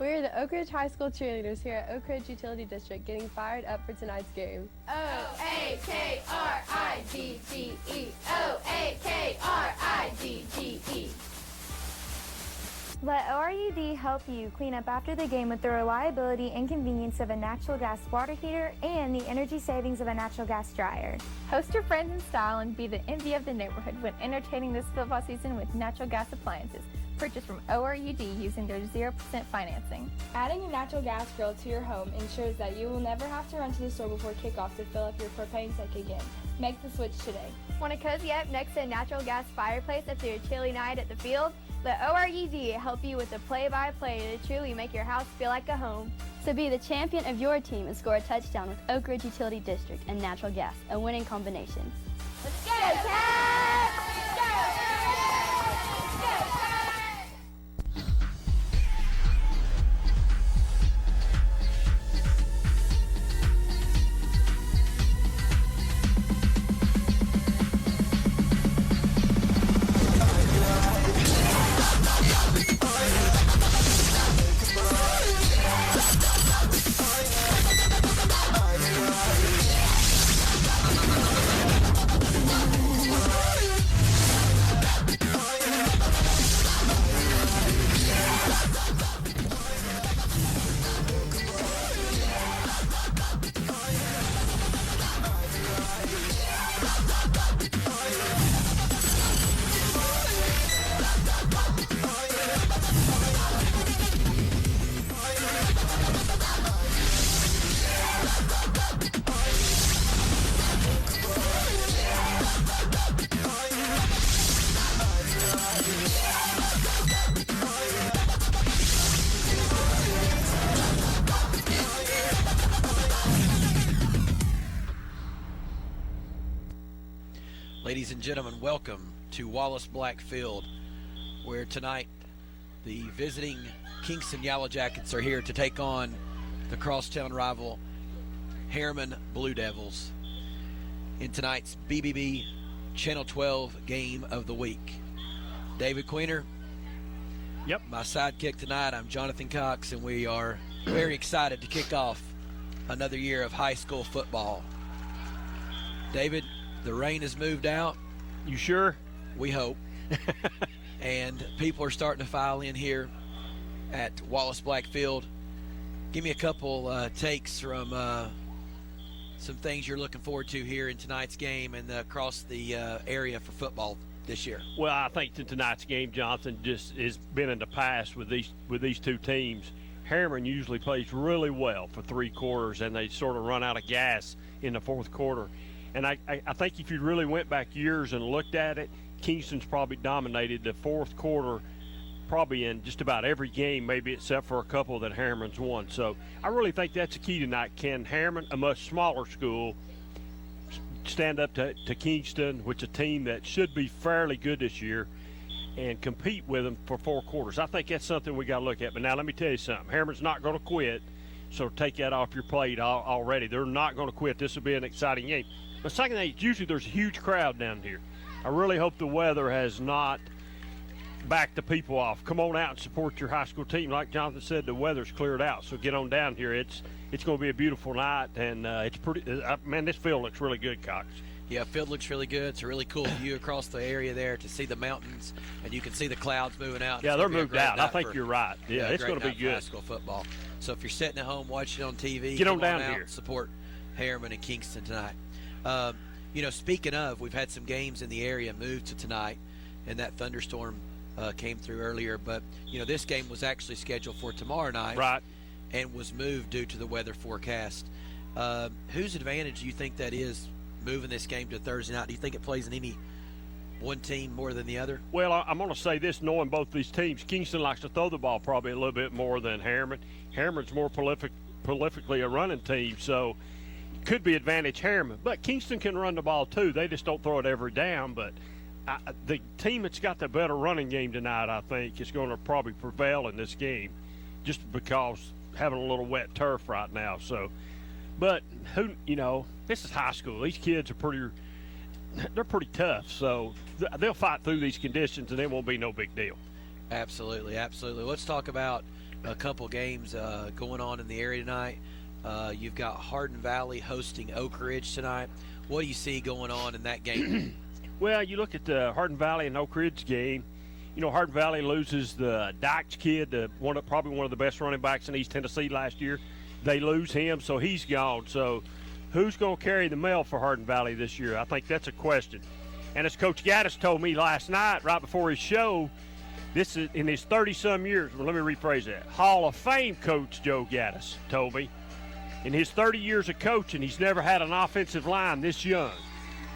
We're the Oak Ridge High School cheerleaders here at Oak Ridge Utility District getting fired up for tonight's game. O-A-K-R-I-G-G-E, O-A-K-R-I-G-G-E. Let ORUD help you clean up after the game with the reliability and convenience of a natural gas water heater and the energy savings of a natural gas dryer. Host your friends in style and be the envy of the neighborhood when entertaining this football season with natural gas appliances. Purchased from ORUD using their 0% financing. Adding a natural gas grill to your home ensures that you will never have to run to the store before kickoff to fill up your propane tank again. Make the switch today. Want to cozy up next to a natural gas fireplace after your chilly night at the field? Let ORUD help you with the play-by-play to truly make your house feel like a home. So be the champion of your team and score a touchdown with Oak Ridge Utility District and natural gas, a winning combination. Let's go, Cats! Ladies and gentlemen, welcome to Wallace Black Field, where tonight the visiting Kingston Yellow Jackets are here to take on the crosstown rival Harriman Blue Devils in tonight's BBB Channel 12 game of the week. David Queener. Yep. My sidekick tonight, I'm Jonathan Cox, and we are very excited to kick off another year of high school football. David, the rain has moved out. You sure? We hope. And people are starting to file in here at Wallace Black Field. Give me a couple takes from some things you're looking forward to here in tonight's game and across the area for football this year. Well, I think tonight's game, Jonathan, just has been in the past with these two teams. Harriman usually plays really well for three quarters, and they sort of run out of gas in the fourth quarter. And I think if you really went back years and looked at it, Kingston's probably dominated the fourth quarter probably in just about every game, maybe except for a couple that Harriman's won. So I really think that's the key tonight. Can Harriman, a much smaller school, stand up to Kingston, which is a team that should be fairly good this year, and compete with them for four quarters? I think that's something we got to look at. But now let me tell you something. Harriman's not going to quit, so take that off your plate already. They're not going to quit. This will be an exciting game. But second thing, usually there's a huge crowd down here. I really hope the weather has not backed the people off. Come on out and support your high school team. Like Jonathan said, the weather's cleared out, so get on down here. It's going to be a beautiful night, and it's pretty. Man, this field looks really good, Cox. Yeah, field looks really good. It's a really cool view across the area there to see the mountains, and you can see the clouds moving out. Yeah, they're moved out. I think you're right. Yeah, it's going to be good. High school football. So if you're sitting at home watching it on TV, get on down out here. Support Harriman and Kingston tonight. Speaking of, we've had some games in the area move to tonight, and that thunderstorm came through earlier. But, this game was actually scheduled for tomorrow night. Right. And was moved due to the weather forecast. Whose advantage do you think that is, moving this game to Thursday night? Do you think it plays in any one team more than the other? Well, I'm going to say this, knowing both these teams. Kingston likes to throw the ball probably a little bit more than Harriman. Harriman's more prolifically a running team, so could be advantage Harriman. But Kingston can run the ball too. They just don't throw it every down. But the team that's got the better running game tonight, I think, is going to probably prevail in this game, just because having a little wet turf right now. So, but this is high school. These kids are they're pretty tough. So they'll fight through these conditions, and it won't be no big deal. Absolutely, absolutely. Let's talk about a couple games going on in the area tonight. You've got Hardin Valley hosting Oak Ridge tonight. What do you see going on in that game? Well, you look at the Hardin Valley and Oak Ridge game. You know, Hardin Valley loses the Dykes kid, probably one of the best running backs in East Tennessee last year. They lose him, so he's gone. So who's going to carry the mail for Hardin Valley this year? I think that's a question. And as Coach Gaddis told me last night, right before his show, this is in his 30-some years. Well, let me rephrase that. Hall of Fame coach Joe Gaddis told me, in his 30 years of coaching, he's never had an offensive line this young.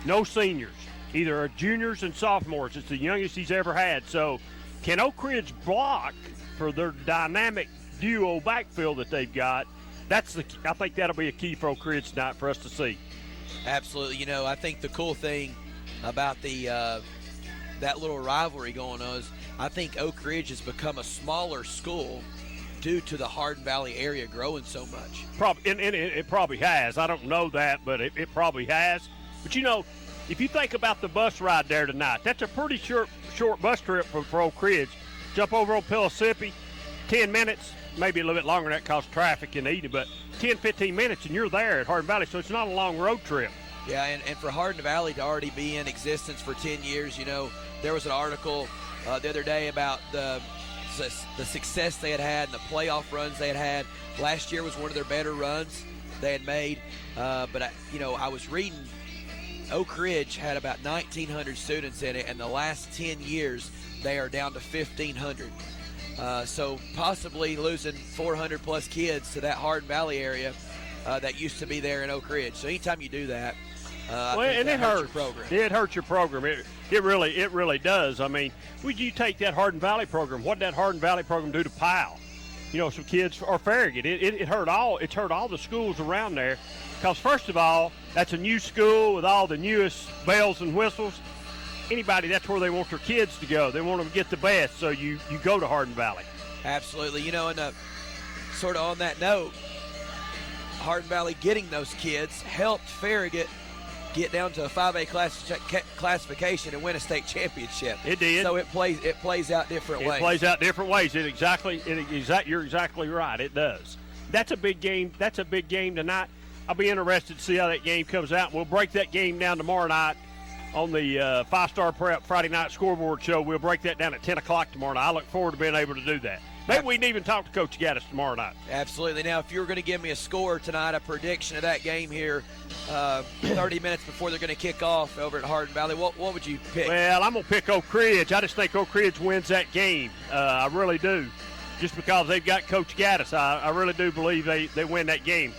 No seniors. Either juniors and sophomores. It's the youngest he's ever had. So can Oak Ridge block for their dynamic duo backfield that they've got? I think that'll be a key for Oak Ridge tonight for us to see. Absolutely. You know, I think the cool thing about that little rivalry going on is I think Oak Ridge has become a smaller school due to the Hardin Valley area growing so much. It probably has. I don't know that, but it probably has. But, you know, if you think about the bus ride there tonight, that's a pretty short bus trip for Oak Ridge. Jump over on Pellissippi, 10 minutes, maybe a little bit longer than that because traffic and eating, but 10, 15 minutes and you're there at Hardin Valley, so it's not a long road trip. Yeah, and for Hardin Valley to already be in existence for 10 years, you know, there was an article the other day about the success they had and the playoff runs they had. Last year was one of their better runs they had made, but I was reading Oak Ridge had about 1,900 students in it, and the last 10 years they are down to 1,500. So possibly losing 400-plus kids to that Hardin Valley area that used to be there in Oak Ridge. So anytime you do that, it hurts your program. It hurts your program. It really does. I mean, would you take that Hardin Valley program? What did that Hardin Valley program do to Powell? You know, some kids are Farragut. It hurt all the schools around there. Because, first of all, that's a new school with all the newest bells and whistles. Anybody, that's where they want their kids to go. They want them to get the best, so you go to Hardin Valley. Absolutely. You know, and sort of on that note, Hardin Valley getting those kids helped Farragut get down to a 5A classification and win a state championship. It did. So it plays out different ways. It plays out different ways. You're exactly right. It does. That's a big game. That's a big game tonight. I'll be interested to see how that game comes out. We'll break that game down tomorrow night on the 5-Star Prep Friday Night Scoreboard Show. We'll break that down at 10 o'clock tomorrow night. I look forward to being able to do that. Maybe we can even talk to Coach Gaddis tomorrow night. Absolutely. Now, if you were going to give me a score tonight, a prediction of that game here, 30 minutes before they're going to kick off over at Hardin Valley, what would you pick? Well, I'm going to pick Oak Ridge. I just think Oak Ridge wins that game. I really do. Just because they've got Coach Gaddis, I really do believe they win that game.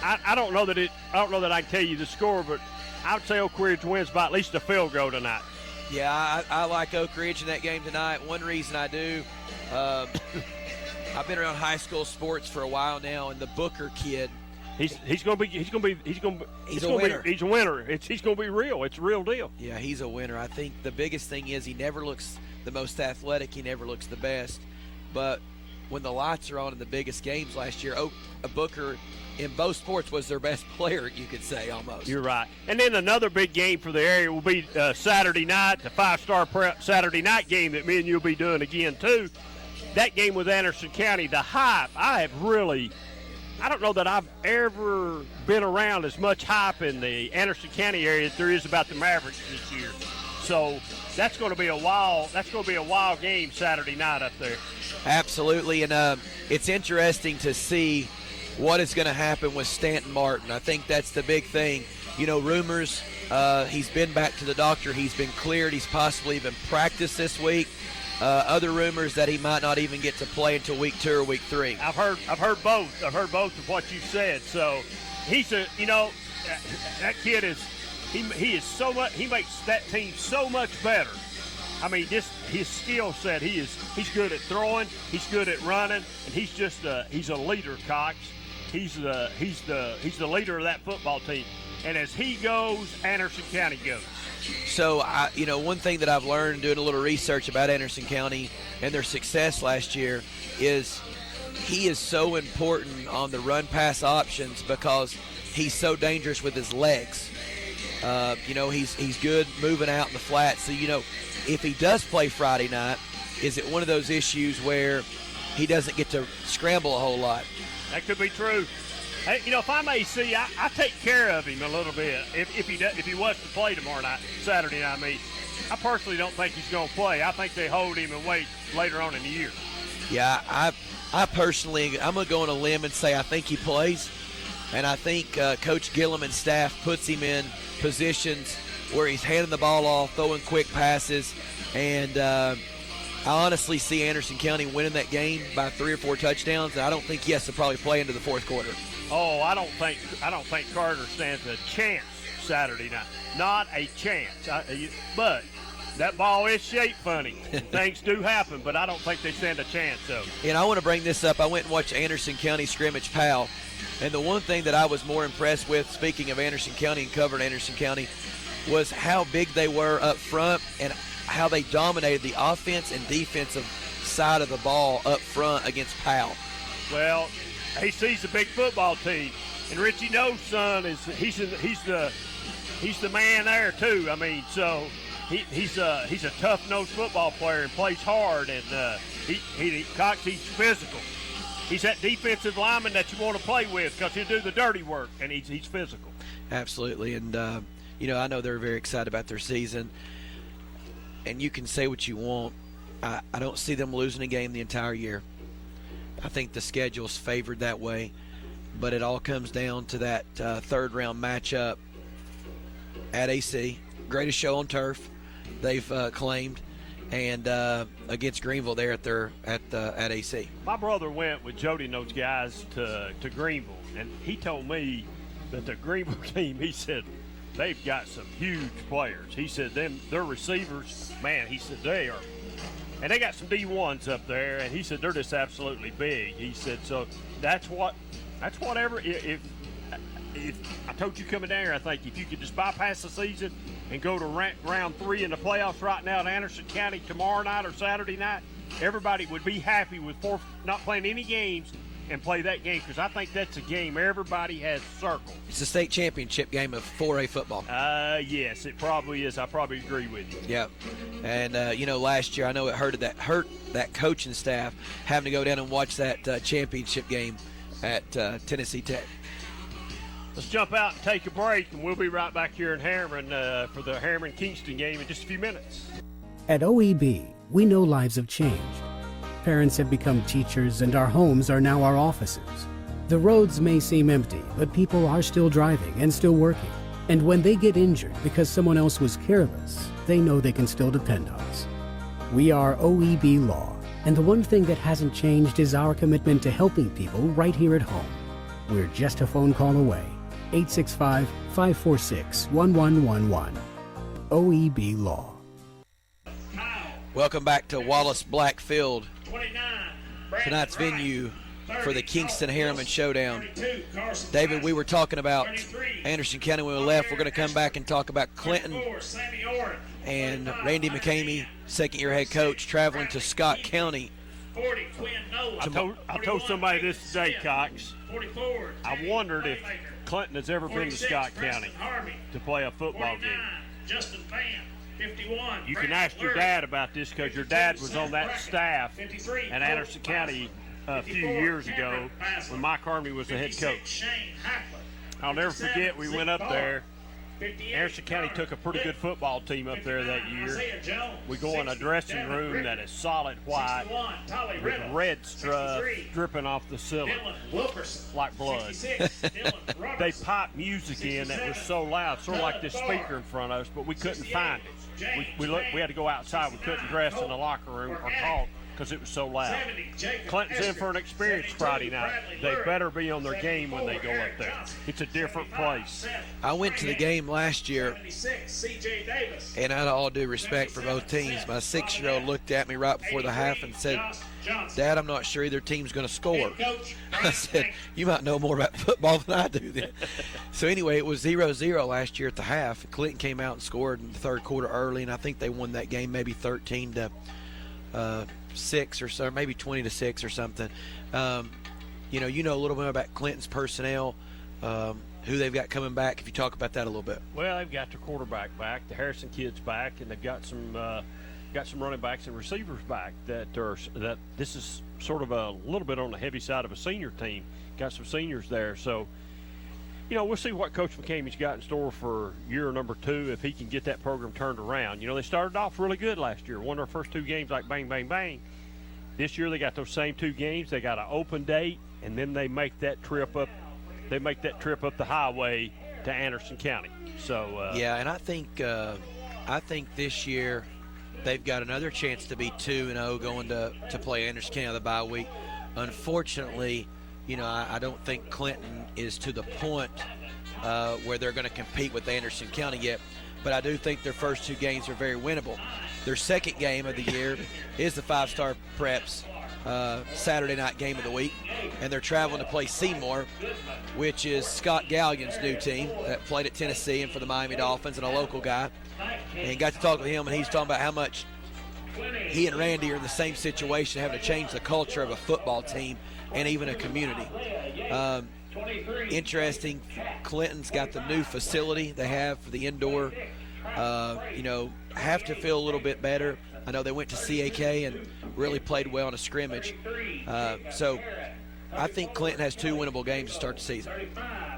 I don't know that I can tell you the score, but I would say Oak Ridge wins by at least a field goal tonight. Yeah, I like Oak Ridge in that game tonight. One reason I do, I've been around high school sports for a while now, and the Booker kid, he's a winner. He's going to be real. It's a real deal. Yeah, he's a winner. I think the biggest thing is he never looks the most athletic. He never looks the best. But when the lights are on in the biggest games last year, Booker in both sports was their best player, you could say, almost. You're right. And then another big game for the area will be Saturday night, the 5-Star Prep Saturday night game that me and you will be doing again, too. That game with Anderson County, the hype, I don't know that I've ever been around as much hype in the Anderson County area as there is about the Mavericks this year. So that's going to be a wild game Saturday night up there. Absolutely, and it's interesting to see what is going to happen with Stanton Martin. I think that's the big thing. You know, rumors, he's been back to the doctor. He's been cleared. He's possibly even practiced this week. Other rumors that he might not even get to play until week 2 or week 3. I've heard both. I've heard both of what you said. So that kid is he is so much. He makes that team so much better. I mean, his skill set. He's good at throwing. He's good at running, and he's a leader, Cox. He's the leader of that football team. And as he goes, Anderson County goes. So, one thing that I've learned doing a little research about Anderson County and their success last year is he is so important on the run-pass options because he's so dangerous with his legs. He's good moving out in the flat. So, if he does play Friday night, is it one of those issues where he doesn't get to scramble a whole lot. That could be true. Hey, if I'm AC, I take care of him a little bit. If he was to play Saturday night, I personally don't think he's going to play. I think they hold him and wait later on in the year. Yeah, I personally, I'm going to go on a limb and say I think he plays. And I think Coach Gillum and staff puts him in positions where he's handing the ball off, throwing quick passes. And I honestly see Anderson County winning that game by 3 or 4 touchdowns. And I don't think he has to probably play into the fourth quarter. Oh, I don't think Carter stands a chance Saturday night. Not a chance. But that ball is shaped funny. Things do happen, but I don't think they stand a chance, though. And I want to bring this up. I went and watched Anderson County scrimmage Powell. And the one thing that I was more impressed with, speaking of Anderson County and covered Anderson County, was how big they were up front and how they dominated the offense and defensive side of the ball up front against Powell. Well, AC's a big football team, and Richie No's son he's the man there too. I mean, so he's a tough-nosed football player and plays hard, and he's physical. He's that defensive lineman that you want to play with because he'll do the dirty work, and he's physical. Absolutely, and I know they're very excited about their season, and you can say what you want. I don't see them losing a game the entire year. I think the schedule's favored that way, but it all comes down to that third-round matchup at AC. Greatest show on turf, they've claimed, and against Greenville there at AC. My brother went with Jody and those guys to Greenville, and he told me that the Greenville team, he said, they've got some huge players. He said their receivers, man, he said they are. And they got some D1s up there, and he said they're just absolutely big. He said, so that's whatever. If I told you coming down here, I think if you could just bypass the season and go to round 3 in the playoffs right now at Anderson County tomorrow night or Saturday night, everybody would be happy with not playing any games and play that game, because I think that's a game everybody has circled. It's a state championship game of 4A football. Yes, it probably is. I probably agree with you. Yep. And last year I know it hurt that coaching staff having to go down and watch that championship game at Tennessee Tech. Let's jump out and take a break, and we'll be right back here in Harriman for the Harriman-Kingston game in just a few minutes. At OEB, we know lives have changed. Parents have become teachers, and our homes are now our offices. The roads may seem empty, but people are still driving and still working. And when they get injured because someone else was careless, they know they can still depend on us. We are OEB Law, and the one thing that hasn't changed is our commitment to helping people right here at home. We're just a phone call away. 865-546-1111. OEB Law. Welcome back to Wallace Black Field. Tonight's venue for the Kingston Harriman Showdown. David, we were talking about Anderson County when we left. We're going to come back and talk about Clinton and Randy McCamey, second-year head coach, traveling to Scott County. I told somebody this today, Cox. I wondered if Clinton has ever been to Scott County to play a football game. You can ask your dad about this, because your dad was on that staff at Anderson County a few years ago when Mike Harmony was the head coach. I'll never forget, we went up there. Anderson County took a pretty good football team up there that year. We go in a dressing room that is solid white with red stuff dripping off the ceiling like blood. They piped music in that was so loud, sort of like this speaker in front of us, but we couldn't find it. We had to go outside. We couldn't dress in the locker room or talk because it was so loud. Clinton's in for an experience Friday night. They better be on their game when they go up there. It's a different place. I went to the game last year, and out of all due respect for both teams, my 6-year-old looked at me right before the half and said, "Dad, I'm not sure either team's going to score." I said, "You might know more about football than I do then." So anyway, it was 0-0 last year at the half. Clinton came out and scored in the third quarter early, and I think they won that game maybe 13-6 or so, maybe 20-6 or something. You know a little bit about Clinton's personnel, who they've got coming back. If you talk about that a little bit. Well, they've got their quarterback back, the Harrison kid's back, and they've got some got some running backs and receivers back that this is sort of a little bit on the heavy side of a senior team. Got some seniors there, so we'll see what Coach McCamey's got in store for year number 2 if he can get that program turned around. They started off really good last year, won their first 2 games like bang, bang, bang. This year they got those same 2 games. They got an open date, and then they make that trip up. They make that trip up the highway to Anderson County. So yeah, and I think this year they've got another chance to be 2-0 going to play Anderson County on the bye week. Unfortunately, I don't think Clinton is to the point where they're going to compete with Anderson County yet, but I do think their first 2 games are very winnable. Their second game of the year is the 5-Star Preps Saturday night game of the week, and they're traveling to play Seymour, which is Scott Galligan's new team that played at Tennessee and for the Miami Dolphins, and a local guy. And got to talk with him, and he's talking about how much he and Randy are in the same situation, having to change the culture of a football team and even a community. Interesting, Clinton's got the new facility they have for the indoor. Have to feel a little bit better. I know they went to CAK and really played well in a scrimmage. So I think Clinton has 2 winnable games to start the season.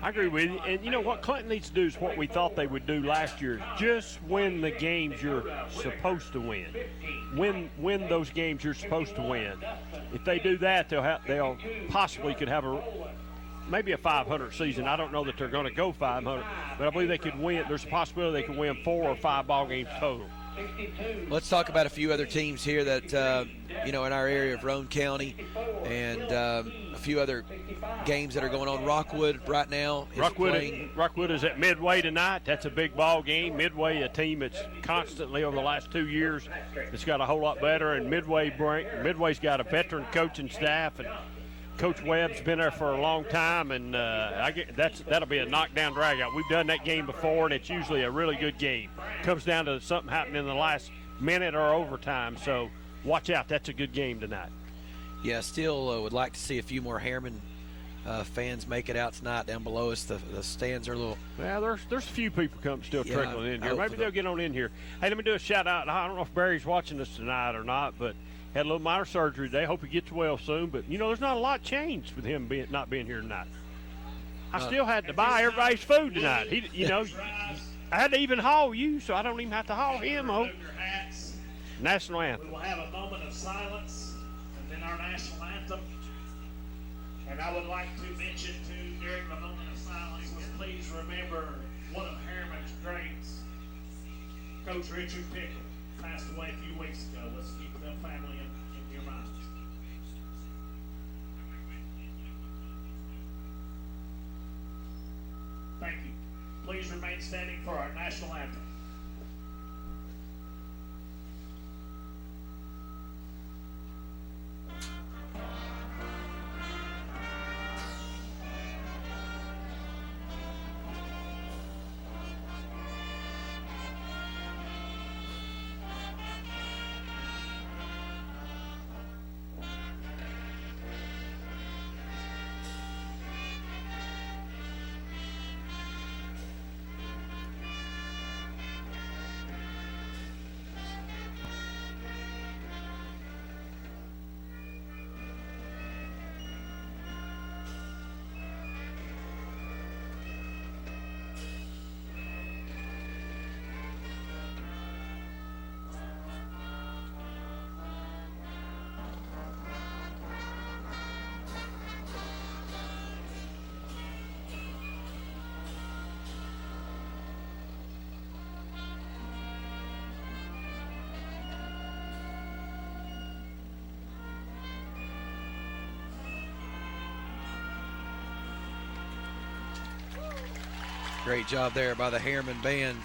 I agree with you. And what Clinton needs to do is what we thought they would do last year. Just win the games you're supposed to win. Win those games you're supposed to win. If they do that, they'll possibly could have maybe a 500 season. I don't know that they're going to go 500, but I believe they could win. There's a possibility they could win 4 or 5 ball games total. Let's talk about a few other teams here that, in our area of Roane County, and a few other games that are going on. Rockwood right now is Rockwood is at Midway tonight. That's a big ball game. Midway, a team that's constantly over the last 2 years, it's got a whole lot better. And Midway's got a veteran coaching staff, and Coach Webb's been there for a long time, and that'll be a knockdown dragout. We've done that game before, and it's usually a really good game. Comes down to something happening in the last minute or overtime, so watch out. That's a good game tonight. Yeah, still would like to see a few more Harriman fans make it out tonight down below us. The stands are a little. Well, there's a few people trickling in here. Maybe they'll get on in here. Hey, let me do a shout out. I don't know if Barry's watching us tonight or not, but had a little minor surgery today. Hope he gets well soon. But there's not a lot changed with him not being here tonight. I still had to buy everybody's food tonight. I had to even haul you, so I don't even have to haul him. National anthem. We will have a moment of silence and then our national anthem. And I would like to mention too, during the moment of silence, please remember one of Harriman's greats, Coach Richard Pickle, passed away a few weeks ago. Let's keep the family in your minds. Thank you. Please remain standing for our national anthem. Great job there by the Harriman band.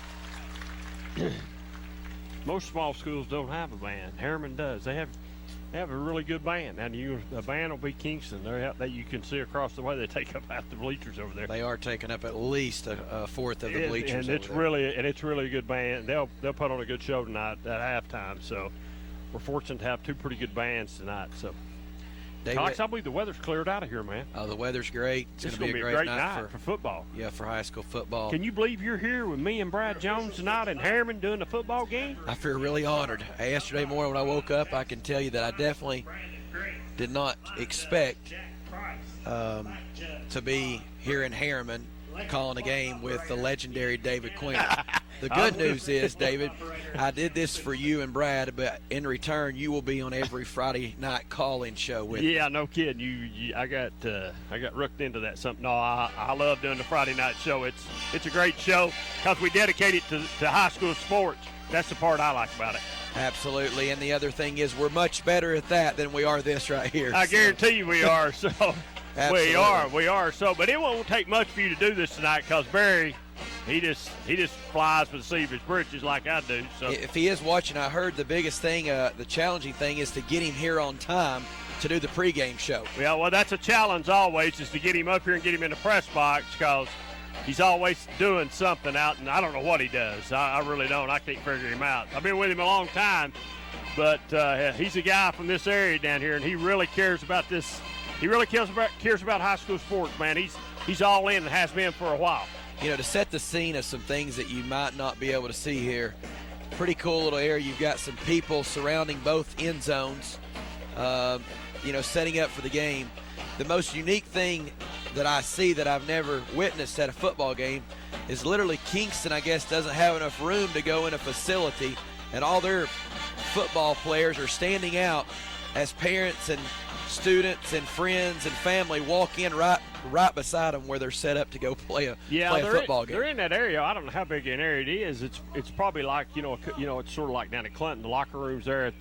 Most small schools don't have a band. Harriman does. They have a really good band. And the band will be Kingston. That you can see across the way. They take up half the bleachers over there. They are taking up at least a fourth of the bleachers. And it's really a good band. They'll put on a good show tonight at halftime. So we're fortunate to have 2 pretty good bands tonight. So David, Cox, I believe the weather's cleared out of here, man. Oh, the weather's great. It's This is going to be be a great night for football. Yeah, for high school football. Can you believe you're here with me and Brad Jones tonight in Harriman doing the football game? I feel really honored. Yesterday morning when I woke up, I can tell you that I definitely did not expect to be here in Harriman calling a game with the legendary David Quinn. The good news is, David, I did this for you and Brad, but in return, you will be on every Friday night call-in show with me. Yeah, no kidding. I got rooked into that something. No, I love doing the Friday night show. It's a great show because we dedicate it to high school sports. That's the part I like about it. Absolutely, and the other thing is we're much better at that than we are this right here. I guarantee you we are. So Absolutely. we are. So, but it won't take much for you to do this tonight because Barry, he just flies for the seat of his britches like I do. So if he is watching, I heard the biggest thing, the challenging thing is to get him here on time to do the pregame show. Yeah, well, that's a challenge always, is to get him up here and get him in the press box because he's always doing something out, and I don't know what he does. I really don't. I can't figure him out. I've been with him a long time, but he's a guy from this area down here, and he really cares about this. He really cares about high school sports, man. He's all in and has been for a while. You know, to set the scene of some things that you might not be able to see here, pretty cool little area. You've got some people surrounding both end zones, setting up for the game. The most unique thing that I see that I've never witnessed at a football game is literally Kingston, I guess, doesn't have enough room to go in a facility, and all their football players are standing out as parents and students and friends and family walk in right beside them where they're set up to go play a football game. They're in that area. I don't know how big an area it is. It's probably like it's sort of like down at Clinton. The locker rooms there at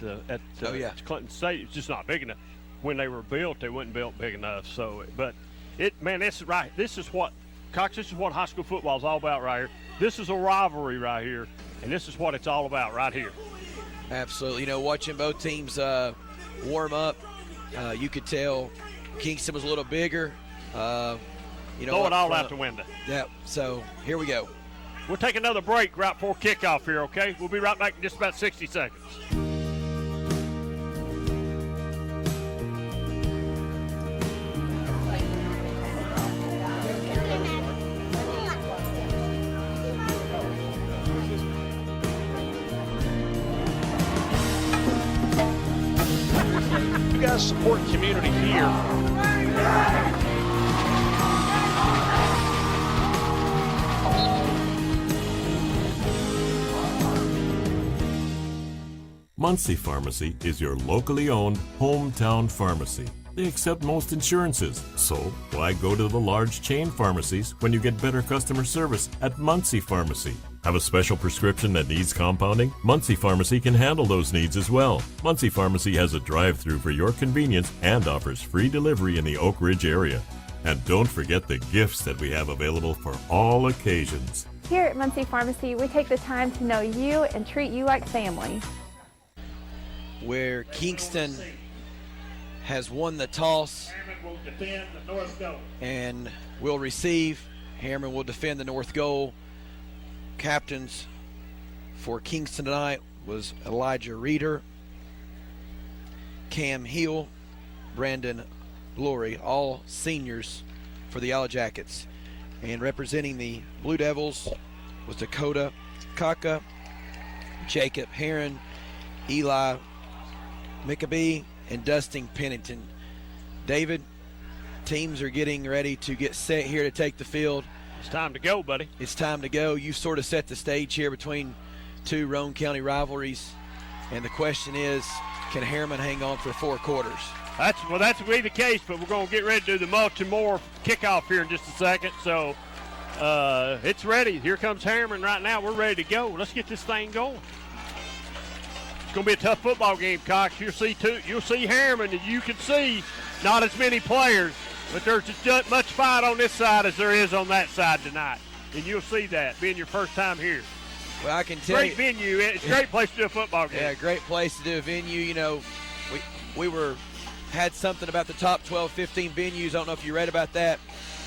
Clinton State. It's just not big enough. When they were built, they weren't built big enough. So, but this is right. This is what Cox. This is what high school football is all about right here. This is a rivalry right here, and this is what it's all about right here. Absolutely. Watching both teams warm up. You could tell Kingston was a little bigger. Throw it all out the window. Yeah, so here we go. We'll take another break right before kickoff here, okay? We'll be right back in just about 60 seconds. You guys support community here. Muncie Pharmacy is your locally owned hometown pharmacy. They accept most insurances, so why go to the large chain pharmacies when you get better customer service at Muncie Pharmacy? Have a special prescription that needs compounding? Muncie Pharmacy can handle those needs as well. Muncie Pharmacy has a drive-thru for your convenience and offers free delivery in the Oak Ridge area. And don't forget the gifts that we have available for all occasions. Here at Muncie Pharmacy, we take the time to know you and treat you like family. Where Kingston has won the toss and will receive. Harriman will defend the north goal. Captains for Kingston tonight was Elijah Reeder, Cam Hill, Brandon Lurie, all seniors for the Yellow Jackets. And representing the Blue Devils was Dakota Kaka, Jacob Heron, Eli McAbee, and Dustin Pennington. David, teams are getting ready to get set here to take the field. It's time to go, buddy. It's time to go. You sort of set the stage here between two Roane County rivalries. And the question is, can Harriman hang on for 4 quarters? That's will be the case, but we're going to get ready to do the Baltimore kickoff here in just a second. So it's ready. Here comes Harriman right now. We're ready to go. Let's get this thing going. It's going to be a tough football game, Cox. You'll see Harriman, and you can see not as many players, but there's as much fight on this side as there is on that side tonight. And you'll see that being your first time here. Well, I can tell you. Great venue. It's a great place to do a football game. Yeah, great place to do a venue. We had something about the top 12, 15 venues. I don't know if you read about that.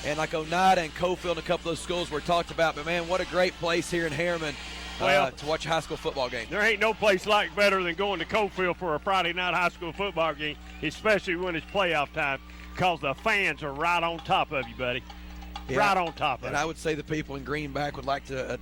And like Oneida and Cofield and a couple of those schools were talked about. But, man, what a great place here in Harriman. to watch a high school football game. There ain't no place like better than going to Cofield for a Friday night high school football game, especially when it's playoff time, because the fans are right on top of you, buddy. Yeah. Right on top of it. And I would say the people in Greenback would like to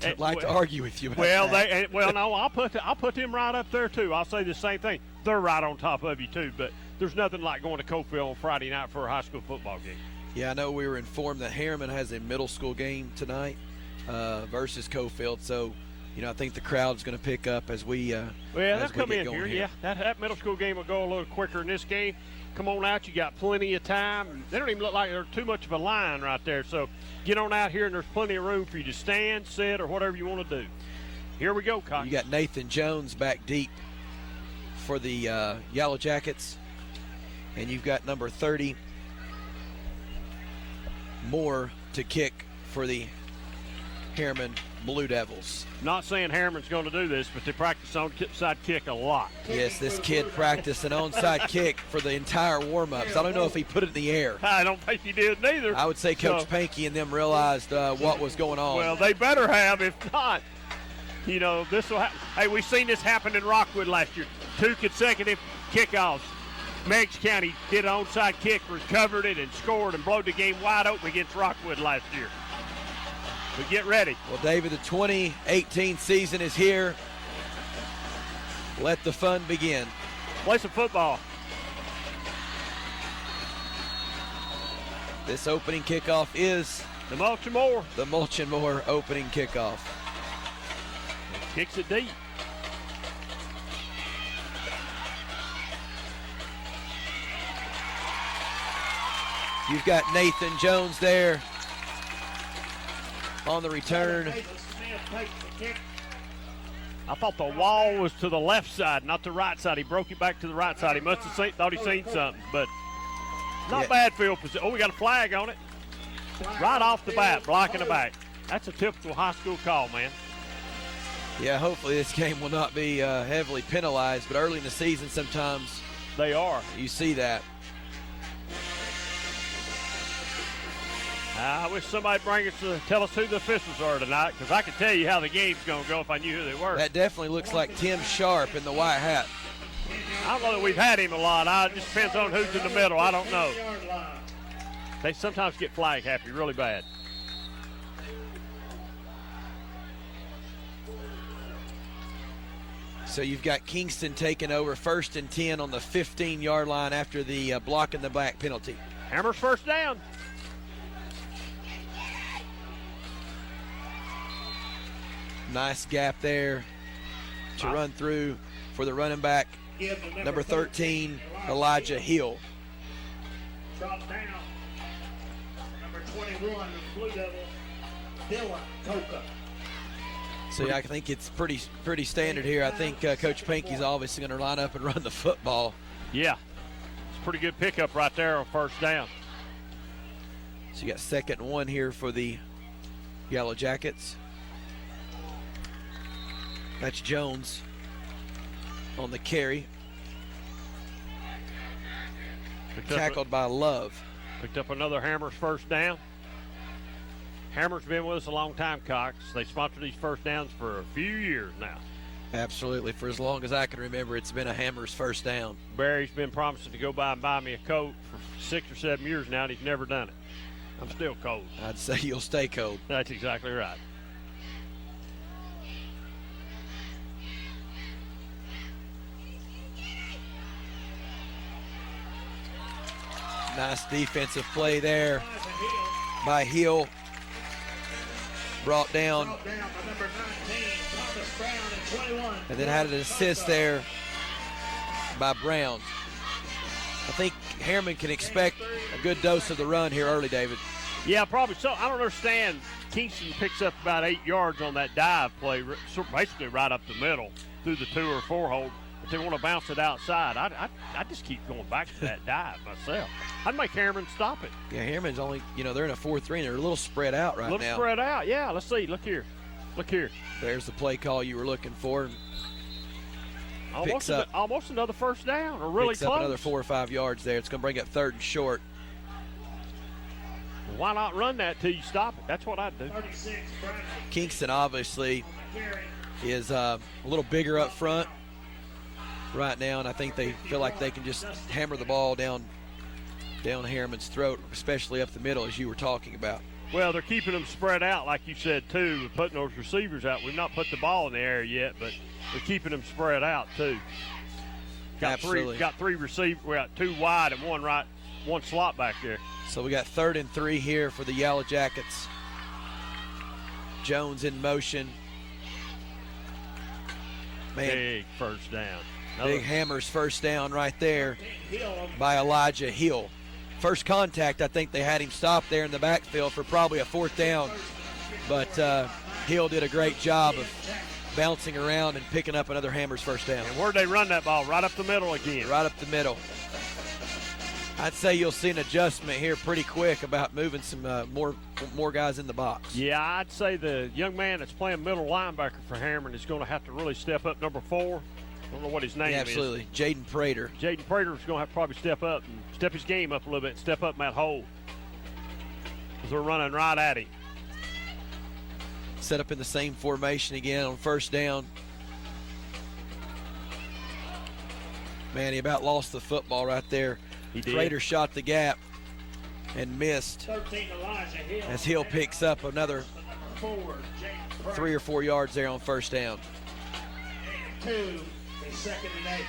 argue with you about that. No, I'll put them right up there too. I'll say the same thing. They're right on top of you too. But there's nothing like going to Cofield on Friday night for a high school football game. Yeah, I know we were informed that Harriman has a middle school game tonight versus Cofield. So, I think the crowd's going to pick up as we they'll come in here. Yeah, that middle school game will go a little quicker than this game. Come on out. You got plenty of time. They don't even look like there's too much of a line right there. So get on out here, and there's plenty of room for you to stand, sit, or whatever you want to do. Here we go, Cox. You got Nathan Jones back deep for the Yellow Jackets. And you've got number 30, Moore, to kick for the Harriman Blue Devils. Not saying Harriman's going to do this, but they practice onside kick a lot. Yes, this kid practiced an onside kick for the entire warm-ups. I don't know if he put it in the air. I don't think he did neither. I would say Coach Pankey and them realized what was going on. Well, they better have. If not, this will happen. Hey, we've seen this happen in Rockwood last year. 2 consecutive kickoffs. Meigs County did an onside kick, recovered it, and scored and blowed the game wide open against Rockwood last year. But get ready. Well, David, the 2018 season is here. Let the fun begin. Play some football. This opening kickoff is the Mulch & Moore. The Mulch & Moore opening kickoff. Kicks it deep. You've got Nathan Jones there on the return. I thought the wall was to the left side, not the right side. He broke it back to the right side. He must have thought he'd seen something, but not bad field position. Oh, we got a flag on it. Right off the bat, blocking the back. That's a typical high school call, man. Yeah, hopefully this game will not be heavily penalized, but early in the season sometimes they are. You see that. I wish somebody'd tell us who the officials are tonight, because I can tell you how the game's going to go if I knew who they were. That definitely looks like Tim Sharp in the white hat. I don't know that we've had him a lot. It just depends on who's in the middle. I don't know. They sometimes get flag happy really bad. So you've got Kingston taking over 1st and 10 on the 15-yard line after the block in the back penalty. Hammer's first down. Nice gap there to run through for the running back, number 13, Elijah Hill. Drop down. Number 21, Blue Devil, Dylan Coca. So yeah, I think it's pretty standard here. I think Coach Pankey's obviously going to line up and run the football. Yeah, it's a pretty good pickup right there on first down. So you got 2nd and 1 here for the Yellow Jackets. That's Jones on the carry. Tackled by Love. Picked up another Hammer's first down. Hammer's been with us a long time, Cox. They sponsor these first downs for a few years now. Absolutely. For as long as I can remember, it's been a Hammer's first down. Barry's been promising to go by and buy me a coat for 6 or 7 years now, and he's never done it. I'm still cold. I'd say you'll stay cold. That's exactly right. Nice defensive play there by Hill. Brought down. And then had an assist there by Brown. I think Harriman can expect a good dose of the run here early, David. Yeah, probably so. I don't understand. Kingston picks up about 8 yards on that dive play, basically right up the middle through the 2 or 4 hole. But they want to bounce it outside. I just keep going back to that dive myself. I'd make Harriman stop it. Yeah, Harriman's only, they're in a 4-3, and they're a little spread out right now. A little spread out, yeah. Let's see. Look here. Look here. There's the play call you were looking for. Almost another first down, or really picks close. Up another 4 or 5 yards there. It's going to bring up 3rd and short. why not run that till you stop it? That's what I'd do. Kingston obviously is a little bigger up front right now, and I think they feel like they can just hammer the ball down Harriman's throat, especially up the middle, as you were talking about. Well, they're keeping them spread out, like you said, too, with putting those receivers out. We've not put the ball in the air yet, but they're keeping them spread out, too. Absolutely. Got three receivers. We got 2 wide and one slot back there. So we got 3rd and 3 here for the Yellow Jackets. Jones in motion. Man, big first down. Big Hammers first down right there by Elijah Hill. First contact, I think they had him stop there in the backfield for probably a 4th down. But Hill did a great job of bouncing around and picking up another Hammers first down. And where'd they run that ball? Right up the middle again. Right up the middle. I'd say you'll see an adjustment here pretty quick about moving some more guys in the box. Yeah, I'd say the young man that's playing middle linebacker for Harriman is going to have to really step up. Number 4. I don't know what his name is. Absolutely. Jaden Prater. Jaden Prater is going to have to probably step up and step his game up a little bit and step up in that hole. Because they're running right at him. Set up in the same formation again on first down. Man, he about lost the football right there. He did. Prater shot the gap and missed as Hill picks up another 3 or 4 yards there on first down. 2, 2nd and 8.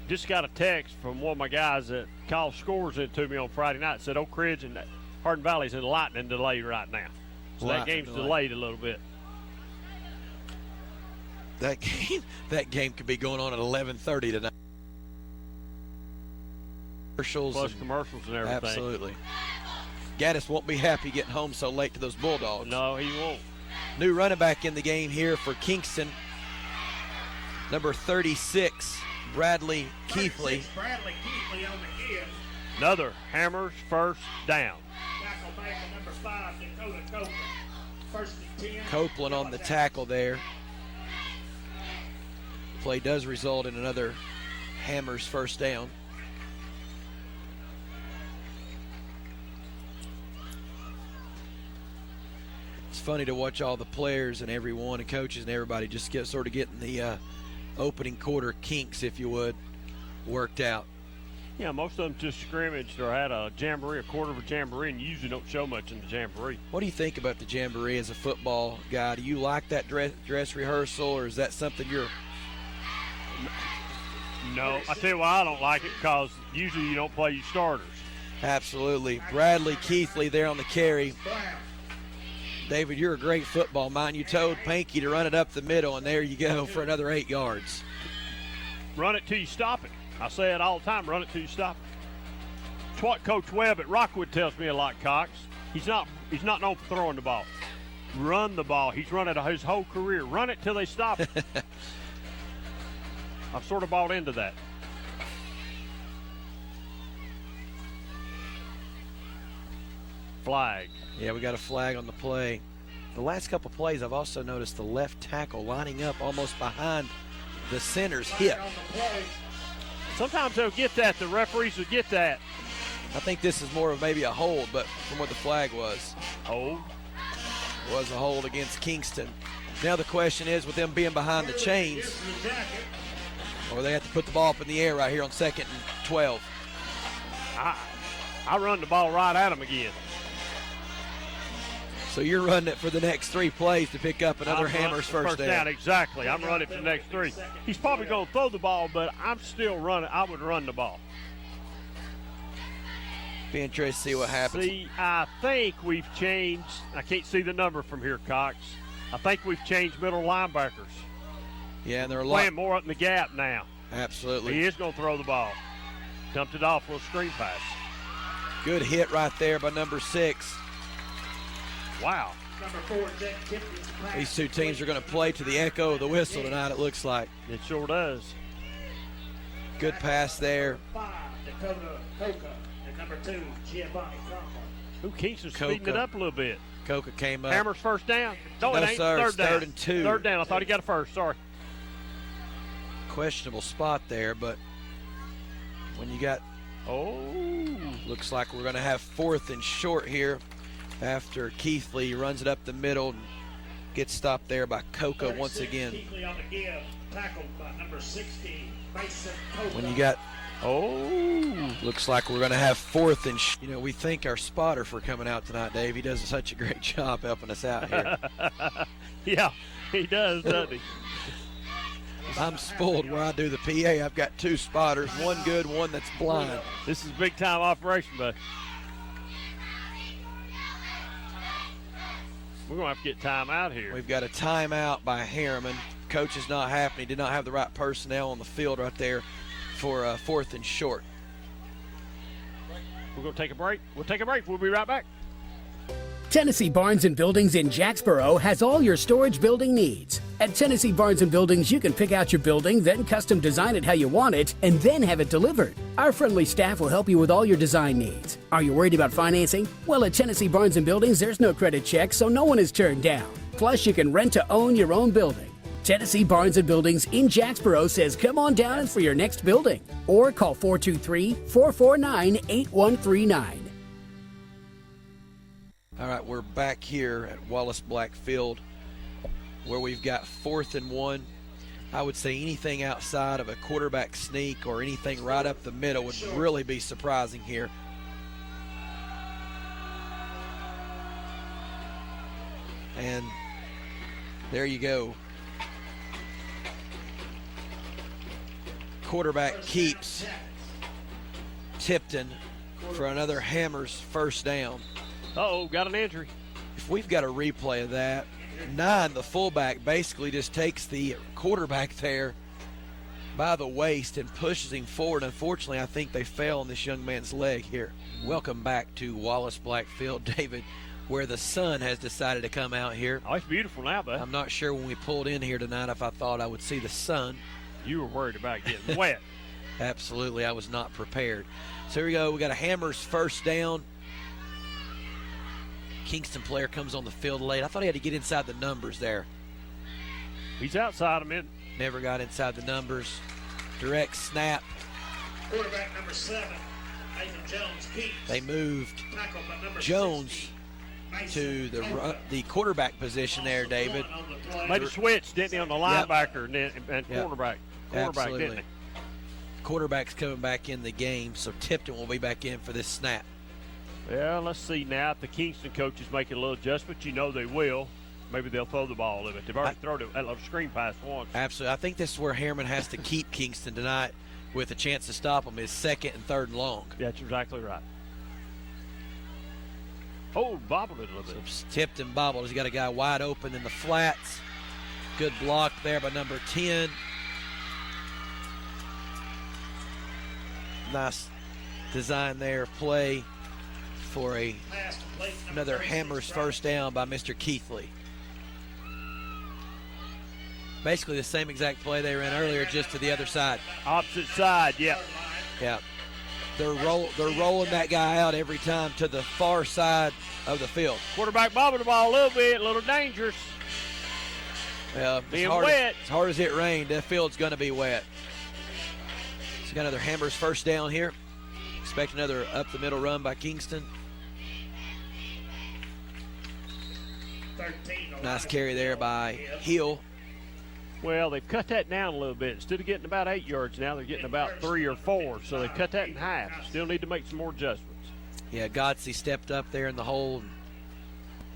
Just got a text from one of my guys that called scores into me on Friday night. Said Oak Ridge and Hardin Valley's in lightning delay right now. So that game's delayed a little bit. That game could be going on at 11:30 tonight. Plus commercials and everything. Absolutely. Gaddis won't be happy getting home so late to those Bulldogs. No, he won't. New running back in the game here for Kingston. Number 36, Bradley Keithley. Bradley Keithley on the give. Another Hammers first down. Tackle back to number 5, Dakota Copeland. 1st and 10. Copeland on the tackle there. Play does result in another Hammers first down. It's funny to watch all the players and everyone and coaches and everybody just sort of getting the opening quarter kinks, if you would, worked out. Yeah, most of them just scrimmaged or had a jamboree, a quarter of a jamboree, and usually don't show much in the jamboree. What do you think about the jamboree as a football guy? Do you like that dress rehearsal, or is that something you're... No, I tell you why I don't like it, because usually you don't play your starters. Absolutely. Bradley Keithley there on the carry. David, you're a great football mind. You told Panky to run it up the middle, and there you go for another 8 yards. Run it till you stop it. I say it all the time, run it till you stop it. It's what Coach Webb at Rockwood tells me a lot, Cox. He's not known for throwing the ball. Run the ball. He's run it his whole career. Run it till they stop it. I've sort of bought into that. Flag. Yeah, we got a flag on the play. The last couple plays, I've also noticed the left tackle lining up almost behind the center's hip. Sometimes they'll get that. The referees will get that. I think this is more of maybe a hold, but from what the flag was. Hold. Was a hold against Kingston. Now the question is, with them being behind the chains, or they have to put the ball up in the air right here on 2nd and 12. I run the ball right at him again. So you're running it for the next 3 plays to pick up another Hammers first down. Exactly. I'm running for the next 3. He's probably going to throw the ball, but I'm still running. I would run the ball. Be interested to see what happens. See, I think we've changed. I can't see the number from here, Cox. I think we've changed middle linebackers. Yeah, and they're playing more up in the gap now. Absolutely. He is going to throw the ball. Dumped it off, little screen pass. Good hit right there by number 6. Wow. These two teams are going to play to the echo of the whistle tonight, it looks like. It sure does. Good pass there. 5, Dakota Coca, and number 2, Giovanni Cromwell. Ooh, Kingston's speeding it up a little bit. Coca came up. Hammers first down. No, it ain't. Sir, Third down. 3rd and 2. Third down. I thought he got a first. Sorry. Questionable spot there, but when you got... Oh. Looks like we're going to have 4th and short here after Keithley runs it up the middle and gets stopped there by Coca once again. Keithley on the give, tackled by number 60, Mason Coca. When you got, looks like we're going to have 4th and we thank our spotter for coming out tonight, Dave. He does such a great job helping us out here. Yeah, he does, doesn't he? I'm spoiled where I do the PA. I've got 2 spotters, one good, one that's blind. This is a big-time operation, bud. We're going to have to get time out here. We've got a timeout by Harriman. Coach is not happy. He did not have the right personnel on the field right there for 4th and short. We're going to take a break. We'll take a break. We'll be right back. Tennessee Barnes & Buildings in Jacksboro has all your storage building needs. At Tennessee Barnes & Buildings, you can pick out your building, then custom design it how you want it, and then have it delivered. Our friendly staff will help you with all your design needs. Are you worried about financing? Well, at Tennessee Barnes & Buildings, there's no credit check, so no one is turned down. Plus, you can rent to own your own building. Tennessee Barnes & Buildings in Jacksboro says come on down for your next building. Or call 423-449-8139. All right, we're back here at Wallace Black Field where we've got 4th and 1. I would say anything outside of a quarterback sneak or anything right up the middle would really be surprising here. And there you go. Quarterback keeps Tipton for another Hammers first down. Got an injury. If we've got a replay of that, 9, the fullback, basically just takes the quarterback there by the waist and pushes him forward. Unfortunately, I think they fell on this young man's leg here. Welcome back to Wallace Black Field, David, where the sun has decided to come out here. Oh, it's beautiful now, bud. I'm not sure when we pulled in here tonight if I thought I would see the sun. You were worried about getting wet. Absolutely, I was not prepared. So here we go. We got a Hammers first down. Kingston player comes on the field late. I thought he had to get inside the numbers there. He's outside him. Never got inside the numbers. Direct snap. Quarterback number 7, Nathan Jones keeps. They moved Jones to the quarterback position there, David. Made a switch, didn't he, on the linebacker and quarterback. Absolutely. Didn't he? Quarterback's coming back in the game, so Tipton will be back in for this snap. Yeah, let's see now if the Kingston coaches make a little adjustment. You know they will. Maybe they'll throw the ball in it. They've already thrown that little screen pass once. Absolutely. I think this is where Harriman has to keep Kingston tonight with a chance to stop them is 2nd and 3rd and long. That's exactly right. Bobbled it a little bit. So tipped and bobbled. He's got a guy wide open in the flats. Good block there by number 10. Nice design there, play for another Hammers first down by Mr. Keithley. Basically the same exact play they ran earlier, just to the other side. Opposite side, yeah. Yeah. They're rolling that guy out every time to the far side of the field. Quarterback bobbled the ball a little bit, a little dangerous. Well, being wet. As hard as it rained, that field's going to be wet. So got another Hammers first down here. Expect another up the middle run by Kingston. Nice carry there by Hill. Well, they've cut that down a little bit. Instead of getting about 8 yards now, they're getting about 3 or 4. So they cut that in half. Still need to make some more adjustments. Yeah, Godsey stepped up there in the hole and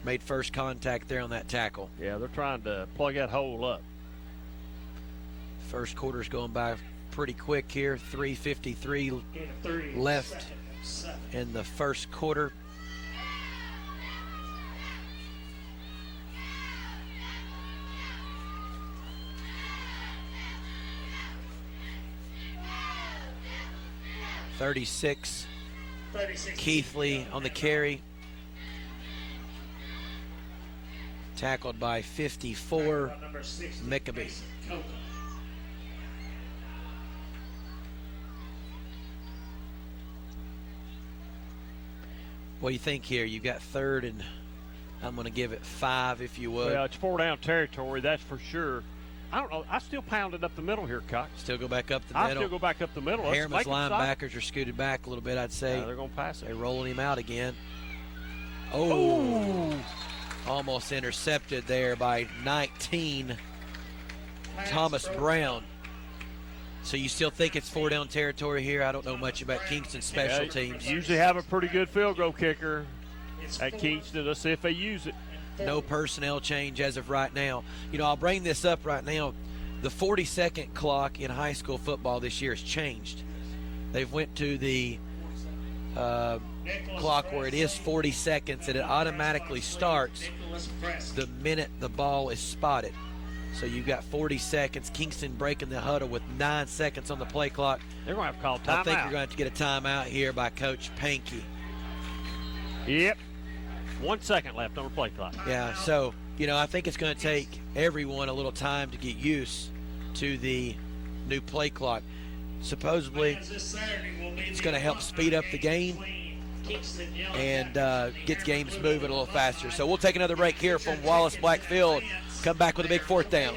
made first contact there on that tackle. Yeah, they're trying to plug that hole up. First quarter's going by pretty quick here. 3:53 left in the first quarter. .36 Keithley on the carry. Tackled by 54 Mickaby. What do you think here? You got 3rd and I'm going to give it 5 if you would. Well, it's 4 down territory, that's for sure. I don't know. I still pound it up the middle here, Cox. Still go back up the I middle. still go back up the middle. Let's Harriman's make them linebackers are scooted back a little bit, I'd say. they're going to pass it. They're rolling him out again. Oh. Almost intercepted there by 19, Thomas Brown. So you still think it's 4-down territory here? I don't know much about Kingston's special teams. Usually have a pretty good field goal kicker at Kingston. Let's see if they use it. No personnel change as of right now. You know, I'll bring this up right now. The 40-second clock in high school football this year has changed. They've went to the clock where it is 40 seconds and it automatically starts the minute the ball is spotted. So you've got 40 seconds. Kingston breaking the huddle with 9 seconds on the play clock. They're going to have to call timeout. I think you're going to have to get a timeout here by Coach Pankey. Yep. 1 second left on the play clock. Yeah, so, you know, I think it's going to take everyone a little time to get used to the new play clock. Supposedly, it's going to help speed up the game and get games moving a little faster. So we'll take another break here from Wallace Blackfield. Come back with a big 4th down.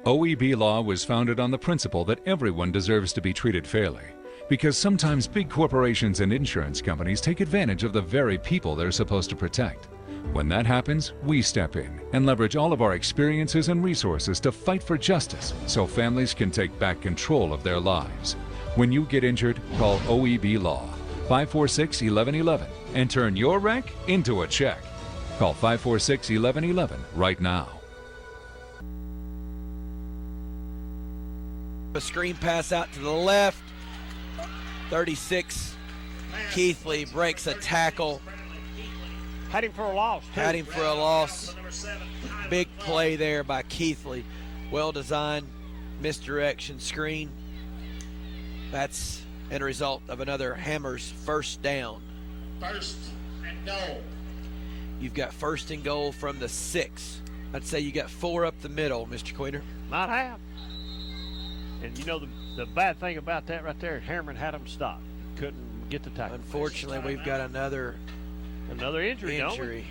OEB Law was founded on the principle that everyone deserves to be treated fairly, because sometimes big corporations and insurance companies take advantage of the very people they're supposed to protect. When that happens, we step in and leverage all of our experiences and resources to fight for justice so families can take back control of their lives. When you get injured, call OEB Law, 546-1111, and turn your wreck into a check. Call 546-1111 right now. A screen pass out to the left. 36, Keithley breaks a tackle. Had him for a loss, too. Had him for a loss. Big play there by Keithley. Well-designed misdirection screen. That's a result of another Hammers 1st down. 1st and goal. You've got 1st and goal from the 6. I'd say you got 4 up the middle, Mr. Queener. Might have. And, you know, the bad thing about that right there is Harriman had him stopped. Couldn't get the tackle. Unfortunately, we've got another injury. Don't we?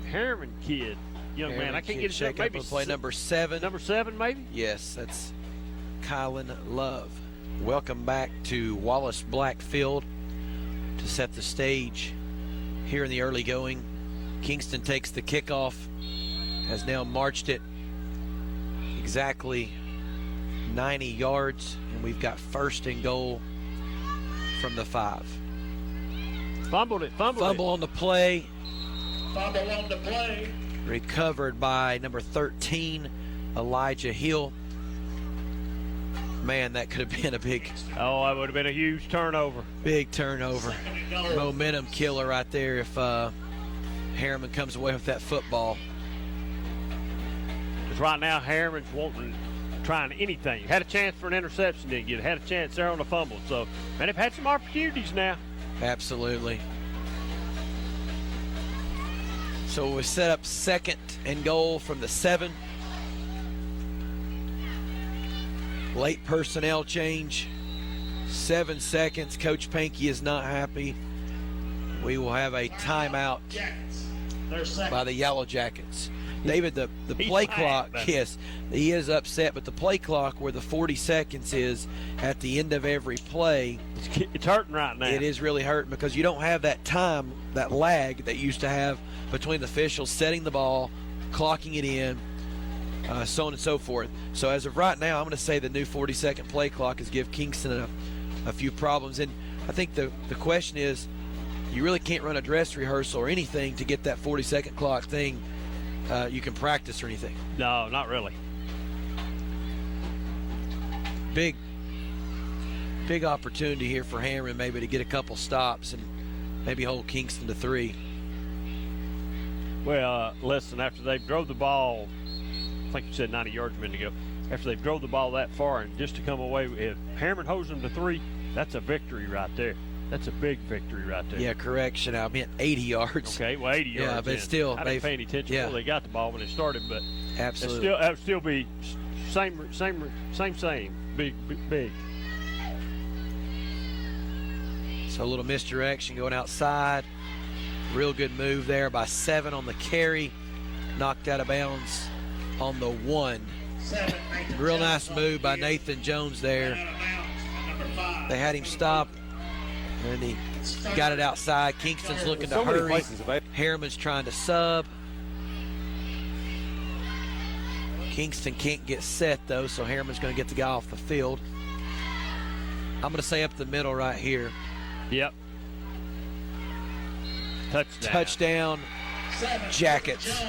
Harriman kid. Young Harriman man. I can't kid get his name. Maybe play number 7. Number 7, maybe? Yes, that's Kylan Love. Welcome back to Wallace Blackfield to set the stage here in the early going. Kingston takes the kickoff, has now marched it exactly 90 yards, and we've got 1st and goal from the 5. Fumbled it. Fumble on the play. Fumble on the play. Recovered by number 13, Elijah Hill. Man, that could have been a big... Oh, that would have been a huge turnover. Big turnover. Momentum killer right there if Harriman comes away with that football. Because right now, Harriman's trying anything. Had a chance for an interception, didn't get it. Had a chance there on the fumble. So, man, they've had some opportunities now. Absolutely. So we set up 2nd and goal from the 7. Late personnel change. 7 seconds. Coach Pankey is not happy. We will have a timeout by the Yellow Jackets. David, the play clock, yes, he is upset, but the play clock where the 40 seconds is at the end of every play. It's hurting right now. It is really hurting because you don't have that time, that lag that you used to have between the officials setting the ball, clocking it in, so on and so forth. So as of right now, I'm going to say the new 40-second play clock has given Kingston a few problems. And I think the question is, you really can't run a dress rehearsal or anything to get that 40-second clock thing. You can practice or anything. No, not really. Big opportunity here for Harriman maybe to get a couple stops and maybe hold Kingston to 3. Well, listen, after they drove the ball, I think you said 90 yards a minute ago, after they drove the ball that far and just to come away, if Harriman holds them to 3, that's a victory right there. That's a big victory right there. Yeah, correction. I meant 80 yards. Okay, well, 80 yards. Yeah, but still, I didn't pay any attention before they got the ball when it started, but absolutely, that would still be same. Big. So a little misdirection going outside. Real good move there by 7 on the carry. knocked out of bounds on the 1. Real nice move by Nathan Jones there. They had him stop, and he got it outside. Kingston's looking to hurry. Harriman's trying to sub. Kingston can't get set, though, so Harriman's going to get the guy off the field. I'm going to say up the middle right here. Yep. Touchdown, Jackets.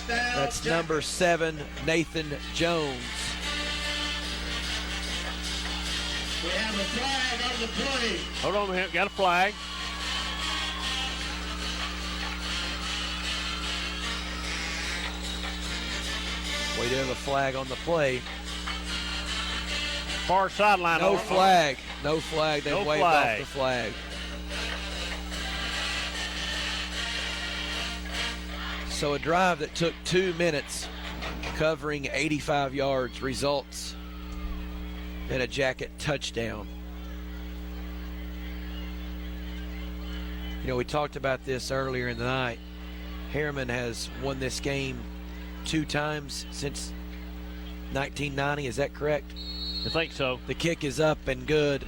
That's number 7, Nathan Jones. We have a flag on the play. Hold on a minute, got a flag. We do have a flag on the play. Far sideline. No flag. No flag. They waved off the flag. So a drive that took 2 minutes, covering 85 yards, results in a Jacket touchdown. You know, we talked about this earlier in the night. Harriman has won this game 2 times since 1990. Is that correct? I think so. The kick is up and good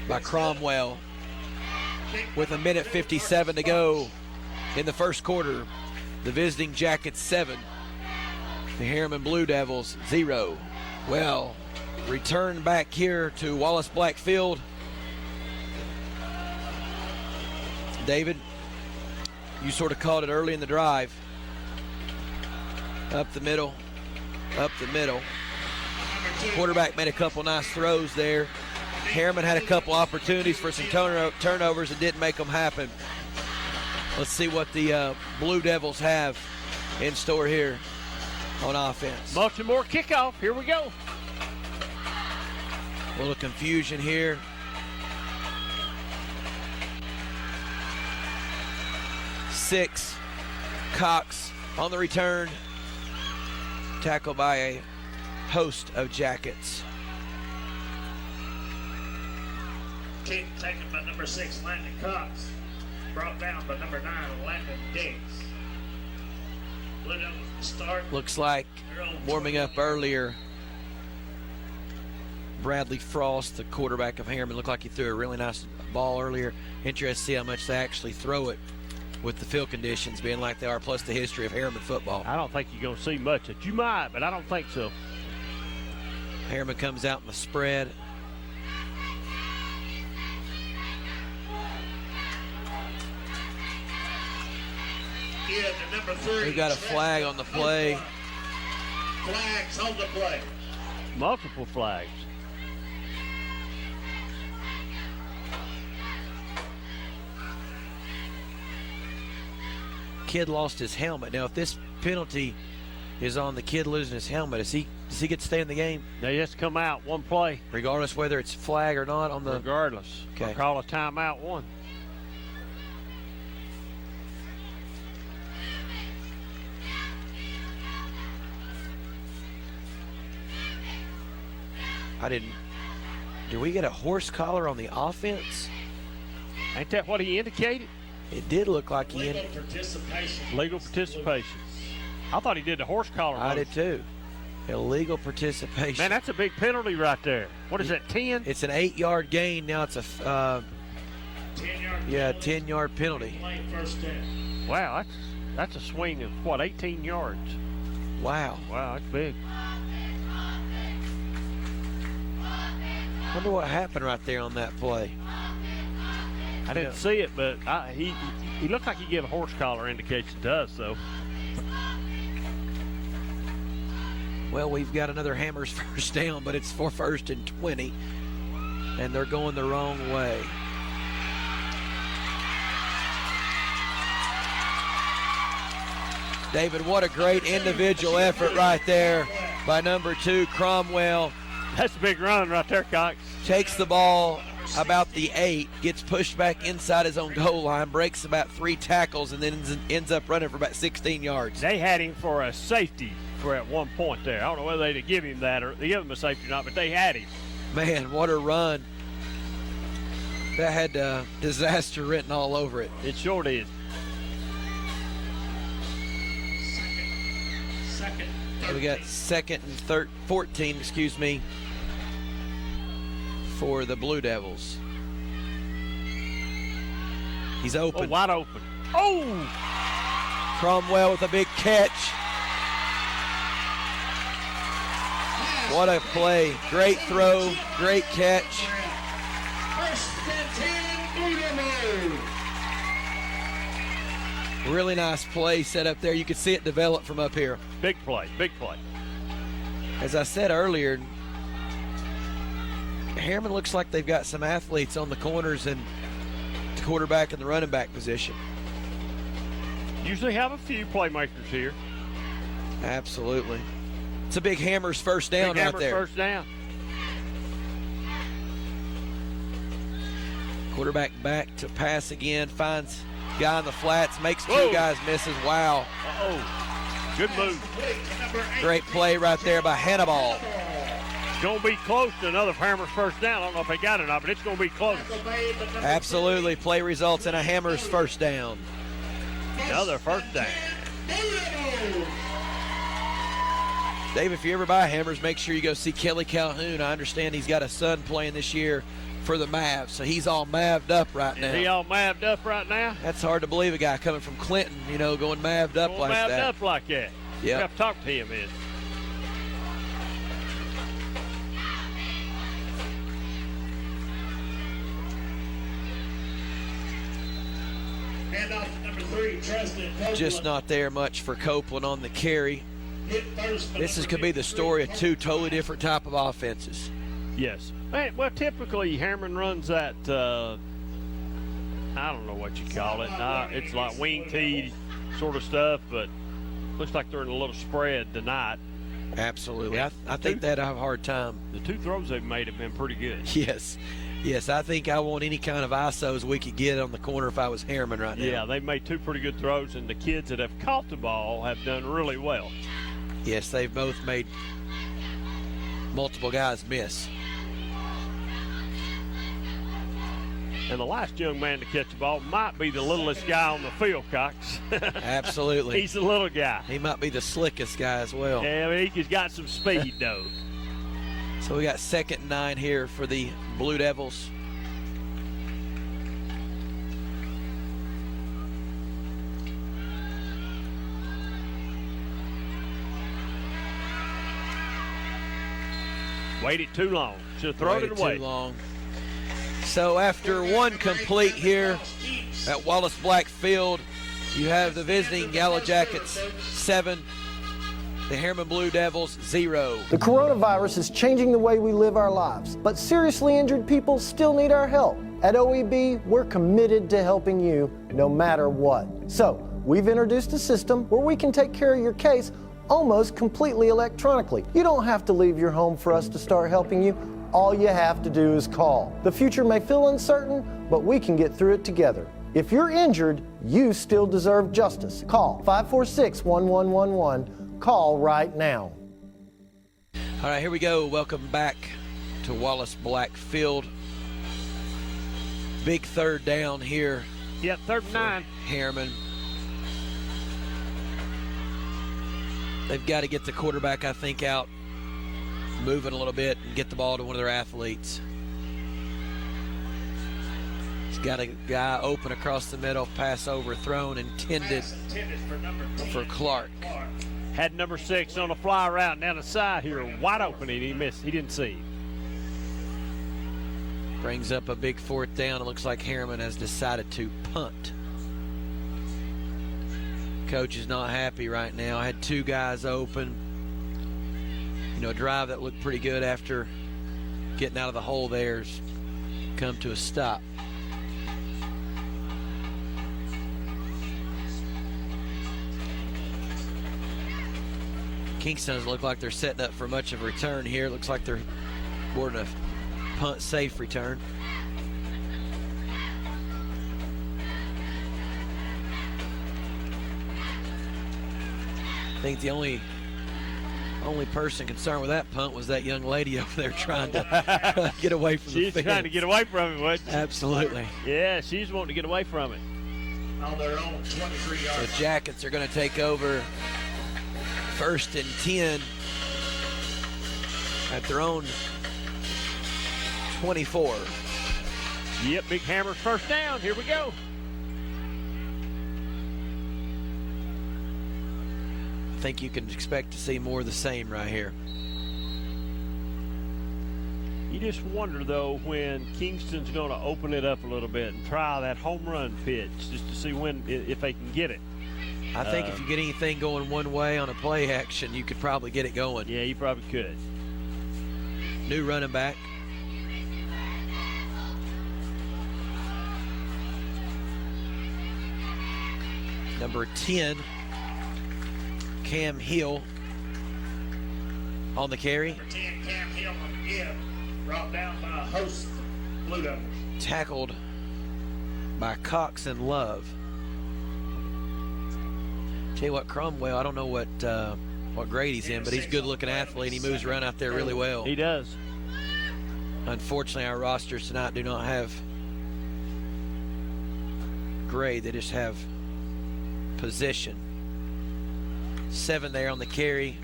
by Cromwell with 1:57 to go in the first quarter. The visiting Jackets 7, the Harriman Blue Devils 0. Well, return back here to Wallace Black Field. David, you sort of called it early in the drive. Up the middle. Quarterback made a couple nice throws there. Harriman had a couple opportunities for some turnovers and didn't make them happen. Let's see what the Blue Devils have in store here on offense. Baltimore kickoff. Here we go. A little confusion here. Six. Cox on the return. Tackled by a host of Jackets. Kick taken by number 6, Landon Cox. Brought down by number 9, Landon Diggs. Blue Devils will start. Looks like warming up earlier. Bradley Frost, the quarterback of Harriman, looked like he threw a really nice ball earlier. Interested to see how much they actually throw it with the field conditions being like they are, plus the history of Harriman football. I don't think you're going to see much. That you might, but I don't think so. Harriman comes out in the spread. Yeah, the number 3. We got a flag on the play. Flags on the play. Multiple flags. Kid lost his helmet. Now, if this penalty is on the kid losing his helmet, does he get to stay in the game? Now he has to come out one play. Regardless whether it's flag or not on the... Regardless. Okay. I'll call a timeout one. Did we get a horse collar on the offense? Ain't that what he indicated? It did look like he Legal participation. Legal participation. I thought he did the horse collar. I did too. Illegal participation. Man, that's a big penalty right there. What is that, 10? It's an 8-yard gain. Now it's a 10-yard penalty. First down. Wow, that's a swing of, what, 18 yards? Wow. Wow, that's big. Wonder what happened right there on that play. I didn't see it, but he looked like he gave a horse collar indication to us, so. Well, we've got another Hammers first down, but it's for 1st and 20, and they're going the wrong way. David, what a great individual effort right there by number 2, Cromwell. That's a big run right there, Cox. Takes the ball about the 8, gets pushed back inside his own goal line, breaks about 3 tackles, and then ends up running for about 16 yards. They had him for a safety for at one point there. I don't know whether they'd give him that or they give him a safety or not, but they had him. Man, what a run. That had disaster written all over it. It sure did. We got 2nd and 14, for the Blue Devils. He's open. Oh, wide open. Oh! Cromwell with a big catch. What a play. Great throw, great catch. Really nice play set up there. You could see it develop from up here. Big play, big play. As I said earlier, Harriman looks like they've got some athletes on the corners and the quarterback and the running back position. Usually have a few playmakers here. Absolutely. It's a big Hammers first down big right Hammers there. First down. Quarterback back to pass again, finds guy in the flats, makes two guys misses. Wow. Uh-oh. Good move. Great play right there by Hannibal. It's going to be close to another Hammers first down. I don't know if they got it or not, but it's going to be close. Absolutely. Play results in a Hammers first down. Another first down. Dave, if you ever buy Hammers, make sure you go see Kelly Calhoun. I understand he's got a son playing this year for the Mavs, so he's all maved up right now. Is he all maved up right now? That's hard to believe, a guy coming from Clinton, going maved up like that. Maved up like that. Yeah. We have to talk to him, is. Handoff to number 3, Tristan Copeland. Just not there much for Copeland on the carry. This could be the story of two totally different type of offenses. Yes. Well, typically Harriman runs that, I don't know what you call it. It's like wing tee sort of stuff, but looks like they're in a little spread tonight. Absolutely. I think they'd have a hard time. The two throws they've made have been pretty good. Yes, I think I want any kind of ISOs we could get on the corner if I was Harriman right now. Yeah, they've made two pretty good throws, and the kids that have caught the ball have done really well. Yes, they've both made multiple guys miss. And the last young man to catch the ball might be the littlest guy on the field, Cox. Absolutely. He's a little guy. He might be the slickest guy as well. Yeah, I mean, he's got some speed, though. So we got 2nd and 9 here for the Blue Devils. Waited too long. Should have thrown it away. Too long. So after one complete here at Wallace Black Field, you have the visiting Yellow Jackets 7, the Harriman Blue Devils 0. The coronavirus is changing the way we live our lives, but seriously injured people still need our help. At OEB, we're committed to helping you no matter what. So we've introduced a system where we can take care of your case almost completely electronically. You don't have to leave your home for us to start helping you. All you have to do is call. The future may feel uncertain, but we can get through it together. If you're injured, you still deserve justice. Call 546-1111. Call right now. All right, here we go. Welcome back to Wallace Black Field. Big third down here. Yeah, 3rd and 9. Harriman. They've got to get the quarterback, I think, out, moving a little bit, and get the ball to one of their athletes. He's got a guy open across the middle, pass overthrown, intended for Clark. Had number 6 on a fly route down the side here, wide open, and he missed. He didn't see him. Brings up a big 4th down. It looks like Harriman has decided to punt. Coach is not happy right now. I had 2 guys open. A drive that looked pretty good after getting out of the hole there's come to a stop. Kingston doesn't look like they're setting up for much of a return here. It looks like they're boarding a punt safe return. I think the only person concerned with that punt was that young lady over there trying to get away from the fence. She's trying to get away from it, wasn't she? Absolutely. Yeah, she's wanting to get away from it. On their own 23 yards. So Jackets are going to take over 1st and 10 at their own 24. Yep, Big Hammer's first down. Here we go. I think you can expect to see more of the same right here. You just wonder, though, when Kingston's going to open it up a little bit and try that home run pitch just to see if they can get it. I think if you get anything going one way on a play action, you could probably get it going. Yeah, you probably could. New running back. Number 10, Cam Hill on the carry. Number 10, Cam Hill on the give. Brought down by a host Blue Devils. Tackled by Cox and Love. Tell you what, Cromwell, I don't know what grade he's in, but he's a good-looking athlete. He moves around out there really well. He does. Unfortunately, our rosters tonight do not have grade. They just have position. 7 there on the carry.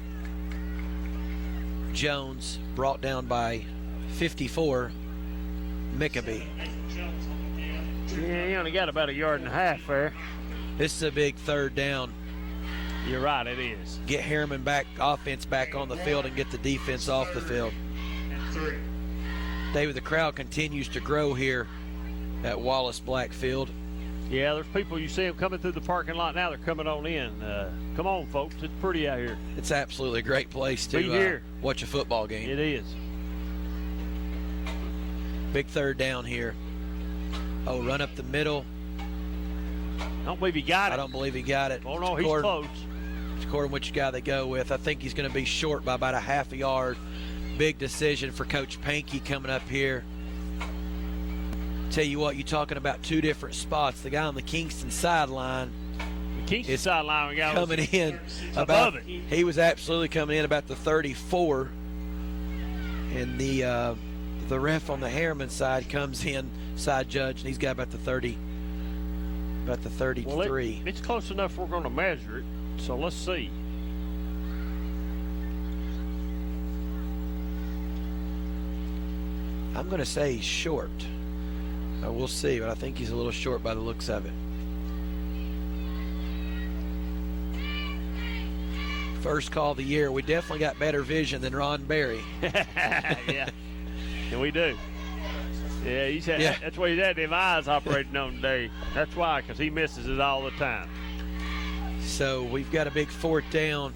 Jones brought down by 54, Mickabee. Yeah, he only got about 1.5 yards there. This is a big 3rd down. You're right, it is. Get Harriman back, offense back on the field, and get the defense off the field. David, the crowd continues to grow here at Wallace Black Field. Yeah, there's people, you see them coming through the parking lot now. They're coming on in. Come on, folks. It's pretty out here. It's absolutely a great place to watch a football game. It is. Big 3rd down here. Oh, run up the middle. I don't believe he got it. I don't believe he got it. Oh, no, he's close. It's according to which guy they go with. I think he's going to be short by about 1/2 yard. Big decision for Coach Pankey coming up here. Tell you what, you're talking about 2 different spots. The guy on the Kingston sideline is sideline guy coming in above it. He was absolutely coming in about the 34, and the ref on the Harriman side comes in, side judge, and he's got about the 30, about the 33. Well, it's close enough we're going to measure it, so let's see. I'm going to say he's short. We'll see, but I think he's a little short by the looks of it. First call of the year. We definitely got better vision than Ron Berry. Yeah, and we do. Yeah, that's why he's had them eyes operating on today. That's why, because he misses it all the time. So we've got a big 4th down.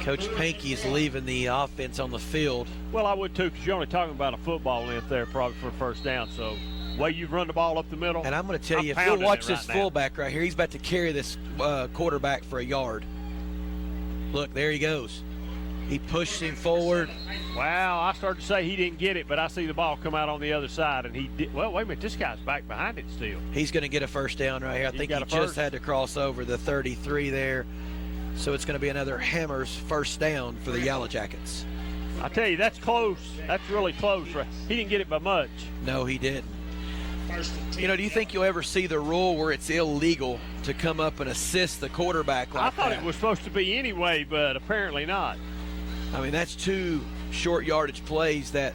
Coach Pankey is leaving the offense on the field. Well, I would too, because you're only talking about a football length there probably for a 1st down. So, way you've run the ball up the middle. And I'm going to tell you, if you'll watch this fullback right here, he's about to carry this quarterback for 1 yard. Look, there he goes. He pushed him forward. Wow, I started to say he didn't get it, but I see the ball come out on the other side, and he did. Well, wait a minute, this guy's back behind it still. He's going to get a 1st down right here. I think he just had to cross over the 33 there. So it's going to be another Hammers 1st down for the Yellow Jackets. I tell you, that's close. That's really close. Right? He didn't get it by much. No, he didn't. You know, do you think you'll ever see the rule where it's illegal to come up and assist the quarterback like that? I thought it was supposed to be anyway, but apparently not. I mean, that's 2 short yardage plays that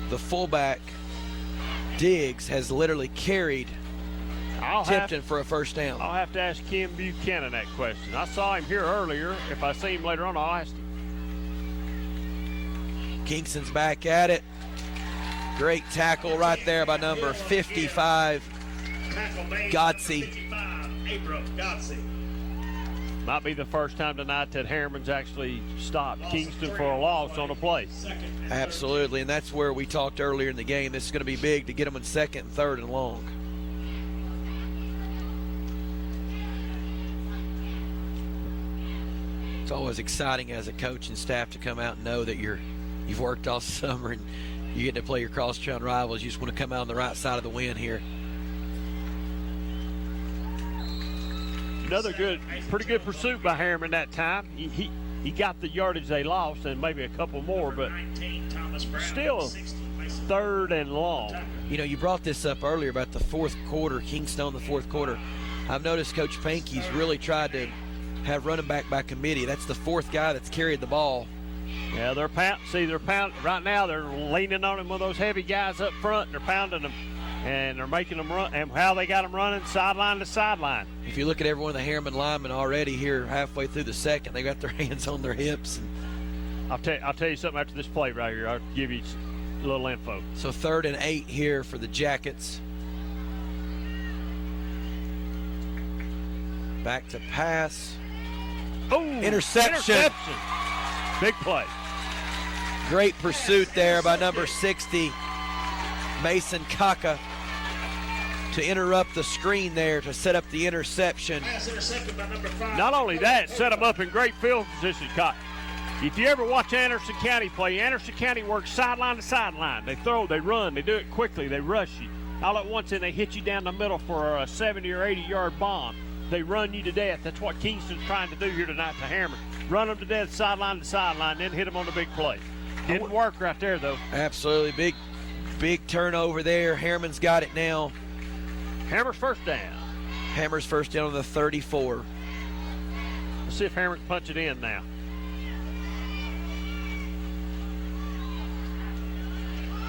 the fullback, Diggs, has literally carried Tipton for a 1st down. I'll have to ask Kim Buchanan that question. I saw him here earlier. If I see him later on, I'll ask him. Kingston's back at it. Great tackle right there by number 55, Godsey. Might be the first time tonight that Harriman's actually stopped Kingston for a loss on a play. Absolutely, and that's where we talked earlier in the game. This is going to be big to get them in 2nd and 3rd and long. It's always exciting as a coach and staff to come out and know that you've worked all summer and you get to play your cross-town rivals. You just want to come out on the right side of the win here. Another pretty good pursuit by Harriman that time. He got the yardage they lost and maybe a couple more, but still 3rd and long. You know, you brought this up earlier about the 4th quarter, Kingston in the 4th quarter. I've noticed Coach Pankey's really tried to have running back by committee. That's the fourth guy that's carried the ball. Yeah, they're pounding. Right now they're leaning on him with those heavy guys up front. They're pounding them, and they're making them run. And how they got them running sideline to sideline. If you look at every one of the Harriman linemen already here halfway through the second, they got their hands on their hips. And I'll tell you something after this play right here. I'll give you a little info. So 3rd and 8 here for the Jackets. Back to pass. Oh, interception. Big play. Great pursuit there by number 60, Mason Kaka, to interrupt the screen there to set up the interception. Not only that, set them up in great field position, Kaka. If you ever watch Anderson County play, Anderson County works sideline to sideline. They throw, they run, they do it quickly, they rush you. All at once, and they hit you down the middle for a 70 or 80-yard bomb. They run you to death. That's what Kingston's trying to do here tonight to Harriman. Run them to death sideline to sideline, then hit them on the big play. Didn't work right there, though. Absolutely. Big turnover there. Harriman's got it now. Hammer's first down. Hammer's first down on the 34. Let's see if Harriman can punch it in now.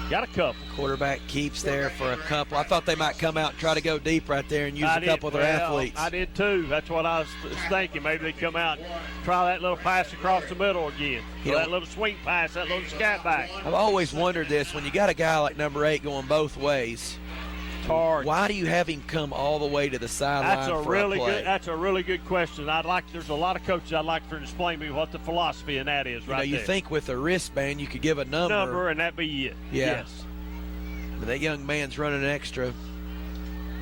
Got a couple. Quarterback keeps there for a couple. I thought they might come out and try to go deep right there and use a couple of their athletes. I did too. That's what I was thinking. Maybe they'd come out and try that little pass across the middle again. That little swing pass, that little scat back. I've always wondered this. When you got a guy like number 8 going both ways, why do you have him come all the way to the sideline That's a really good question. There's a lot of coaches I'd like for to explain to me what the philosophy in that is there. You think with a wristband you could give a number. And that'd be it. Yeah. Yes. But that young man's running an extra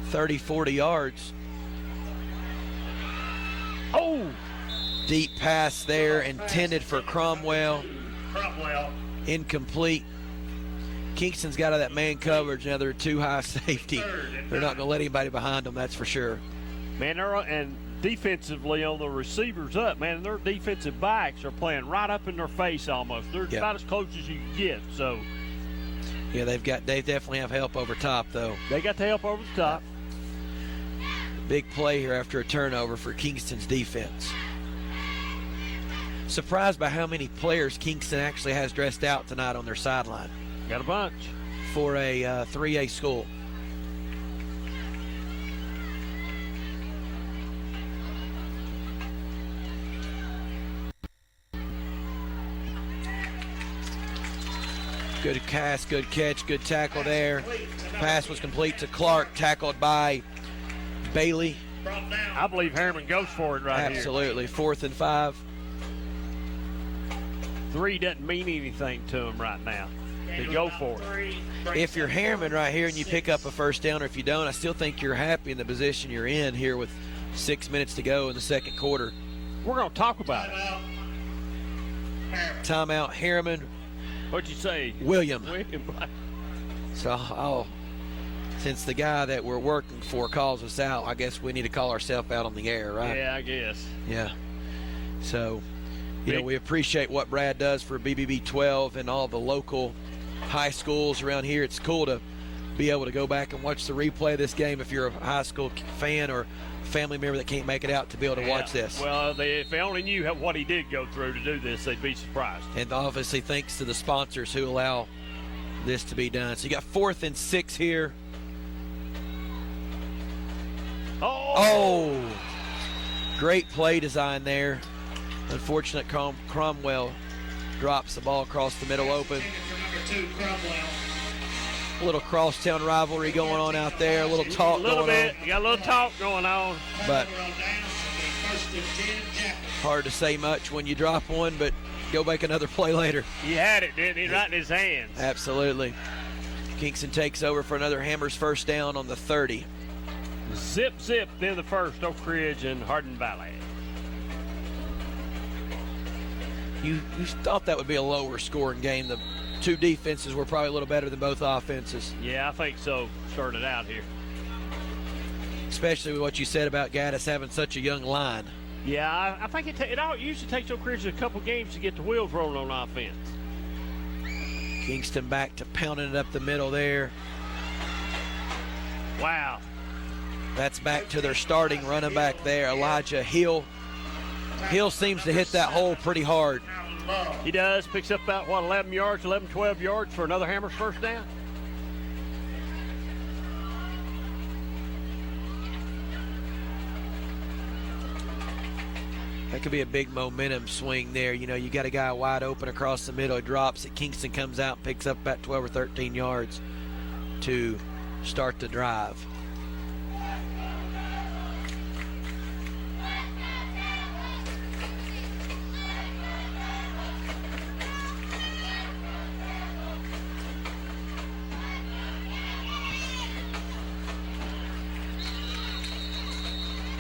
30, 40 yards. Oh! Deep pass there, intended for Cromwell. Incomplete. Kingston's got out of that man coverage. Now they're too high safety. They're not going to let anybody behind them, that's for sure. Man, and defensively on the receivers up, man, their defensive backs are playing right up in their face almost. They're about as close as you can get. So, yeah, they definitely have help over top, though. They got the help over the top. Big play here after a turnover for Kingston's defense. Surprised by how many players Kingston actually has dressed out tonight on their sideline. Got a bunch. For a 3A school. Good cast, good catch, good tackle there. Pass was complete to Clark, tackled by Bailey. I believe Harriman goes for it right here. Absolutely. 4th and 5. 3 doesn't mean anything to him right now. To go for it. If you're Harriman right here and you pick up a first down, or if you don't, I still think you're happy in the position you're in here with 6 minutes to go in the second quarter. We're going to talk about it. Timeout, Harriman. What'd you say? William. So, since the guy that we're working for calls us out, I guess we need to call ourselves out on the air, right? Yeah, I guess. Yeah. So, we appreciate what Brad does for BBB 12 and all the local high schools around here. It's cool to be able to go back and watch the replay of this game if you're a high school fan or family member that can't make it out to be able to watch this. Well, if they only knew what he did go through to do this, they'd be surprised. And obviously thanks to the sponsors who allow this to be done. So you got 4th and 6 here. Oh! Great play design there. Unfortunate Cromwell drops the ball across the middle open. A little crosstown rivalry going on out there. A little talk going on. You got a little talk going on. But hard to say much when you drop one, but go make another play later. He had it, didn't he? Right in his hands. Absolutely. Kingston takes over for another Hammers first down on the 30. Zip, then the first, Oak Ridge and Hardin Valley. You thought that would be a lower scoring game. The two defenses were probably a little better than both offenses. Yeah, I think so, started out here. Especially with what you said about Gaddis having such a young line. Yeah, I think it usually takes Oak Ridge a couple games to get the wheels rolling on offense. Kingston back to pounding it up the middle there. Wow. That's back to their starting running back there, Elijah Hill. Hill seems to hit that hole pretty hard. He does. Picks up about, 11 yards, 11, 12 yards for another Hammers first down. That could be a big momentum swing there. You know, you got a guy wide open across the middle. He drops it. Kingston comes out and picks up about 12 or 13 yards to start the drive.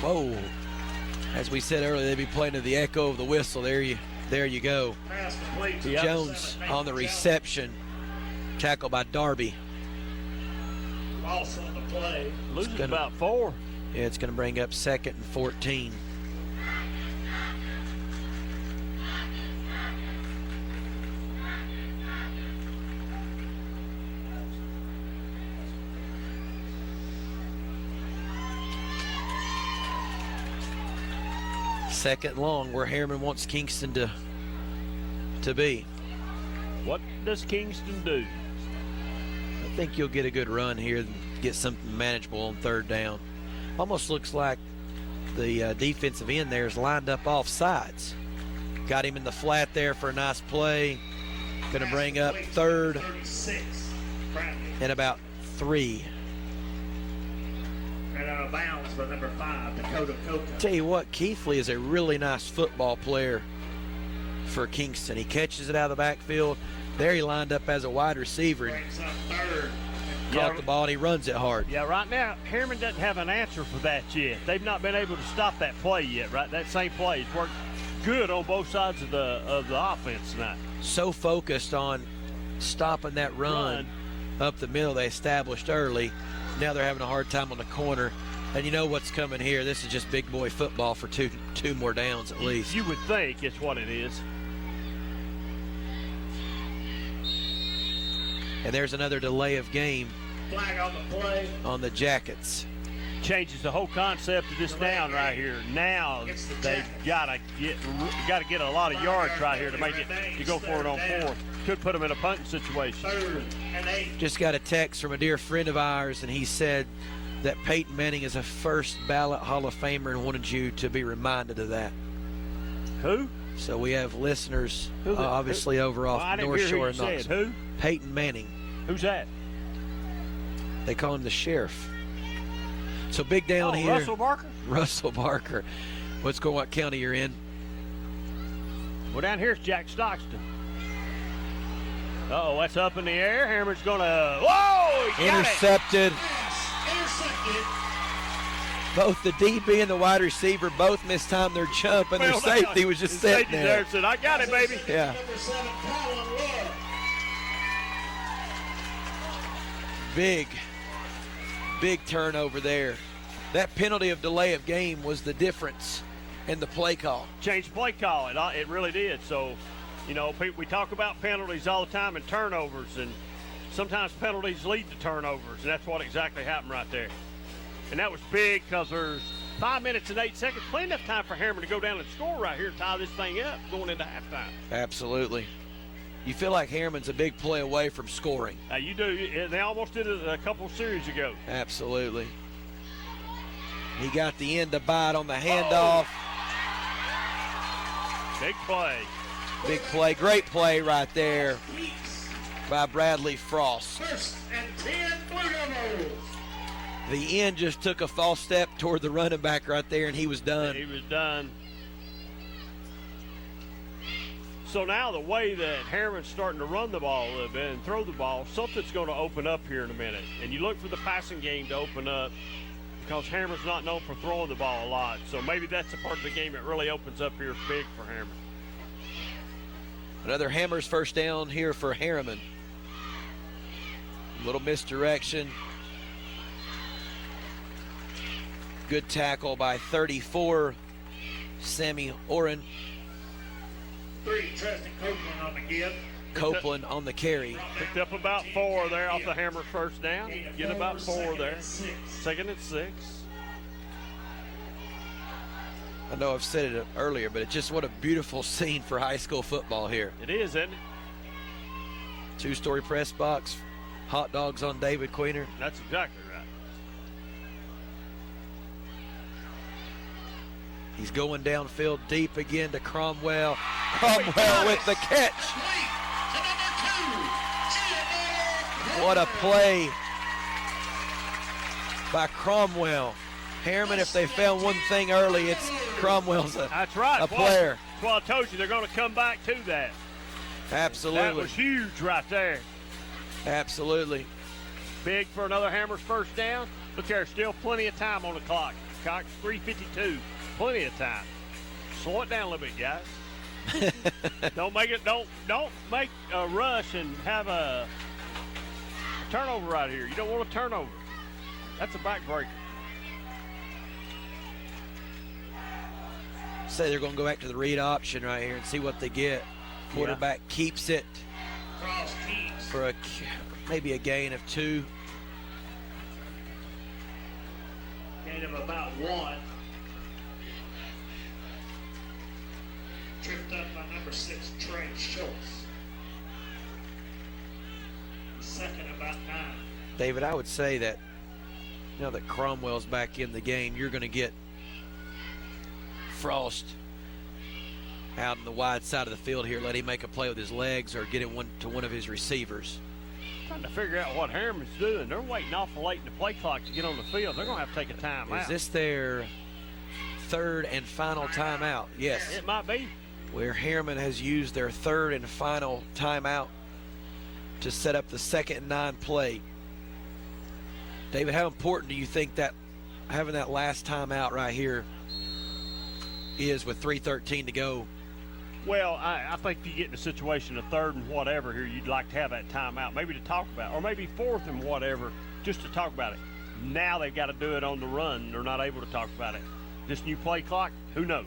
Whoa. As we said earlier, they'd be playing to the echo of the whistle. There you go. Jones on the reception. Tackle by Darby. Loss on the play. Loses about 4. Yeah, it's going to bring up 2nd and 14. Second long, where Harriman wants Kingston to be. What does Kingston do? I think you'll get a good run here and get something manageable on 3rd down. Almost looks like the defensive end there is lined up off sides. Got him in the flat there for a nice play. Going to bring up 3rd and about 3. And out of bounds for number 5, Dakota Coca. Tell you what, Keithley is a really nice football player for Kingston. He catches it out of the backfield. There he lined up as a wide receiver. Brings up 3rd. Caught the ball and he runs it hard. Yeah, right now, Harriman doesn't have an answer for that yet. They've not been able to stop that play yet, right? That same play has worked good on both sides of the offense tonight. So focused on stopping that run up the middle they established early. Now they're having a hard time on the corner. And you know what's coming here. This is just big boy football for two more downs at least. You would think it's what it is. And there's another delay of game. Flag on the play. On the Jackets. Changes the whole concept of this down right here. Now they've got to get a lot of yards right here to make it to go for it on 4th. Could put them in a punting situation. 3rd and 8. Just got a text from a dear friend of ours, and he said that Peyton Manning is a first ballot Hall of Famer and wanted you to be reminded of that. Who? So we have listeners obviously over off North Shore and Knoxville. Who? Peyton Manning. Who's that? They call him the sheriff. So big down here. Russell Barker? Russell Barker. What county you're in? Well, down here's Jack Stockton. Uh-oh, that's up in the air. Harriman's going to, whoa! He got intercepted. Intercepted. Both the DB and the wide receiver both mistimed their jump, and their safety was just sitting there. Said, I got it, baby. Yeah. Number 7, Colin Wood. Big turnover there. That penalty of delay of game was the difference in the play call. Changed the play call. It really did. So, you know, we talk about penalties all the time and turnovers, and sometimes penalties lead to turnovers, and that's what exactly happened right there. And that was big because there's 5 minutes and 8 seconds, plenty enough time for Harriman to go down and score right here and tie this thing up going into halftime. Absolutely. You feel like Harriman's a big play away from scoring. You do. They almost did it a couple series ago. Absolutely. He got the end to bite on the handoff. Big play. Big play. Great play right there by Bradley Frost. 1st and 10, Blue Devils. The end just took a false step toward the running back right there, and he was done. He was done. So now the way that Harriman's starting to run the ball a little bit and throw the ball, something's going to open up here in a minute. And you look for the passing game to open up because Harriman's not known for throwing the ball a lot. So maybe that's a part of the game that really opens up here big for Harriman. Another Hammers first down here for Harriman. Little misdirection. Good tackle by 34, Sammy Oren. 3, Tristan Copeland on the give. Copeland on the carry. Picked up about 4 there off the Hammers first down. Get about 4 there. 2nd and 6. I know I've said it earlier, but it's just what a beautiful scene for high school football here. It is, isn't it? Two-story press box, hot dogs on David Queener. That's exactly right. He's going downfield deep again to Cromwell. Cromwell with the catch. What a play by Cromwell. Harriman, if they found one thing early, it's Cromwell's a player. That's why I told you they're going to come back to that. Absolutely. That was huge right there. Absolutely. Big for another Hammers first down. Look, there's still plenty of time on the clock. Cox 3:52. Plenty of time. Slow it down a little bit, guys. Don't make a rush and have a turnover right here. You don't want a turnover. That's a backbreaker. Say they're going to go back to the read option right here and see what they get. Quarterback keeps it for maybe a gain of 2. Gain of about 1. Tripped up by number 6, Trey Schultz. Second, about 9. David, I would say that now that Cromwell's back in the game, you're going to get Frost out on the wide side of the field here. Let him make a play with his legs or get it to one of his receivers. Trying to figure out what Harriman's doing. They're waiting awful late in the play clock to get on the field. They're going to have to take a timeout. Is this their third and final timeout? Yes. It might be. Where Harriman has used their third and final timeout to set up the 2nd and 9 play. David, how important do you think that having that last timeout right here is with 3:13 to go? Well, I think if you get in a situation of 3rd and whatever here, you'd like to have that timeout, maybe to talk about, or maybe 4th and whatever, just to talk about it. Now they've got to do it on the run. They're not able to talk about it. This new play clock, who knows?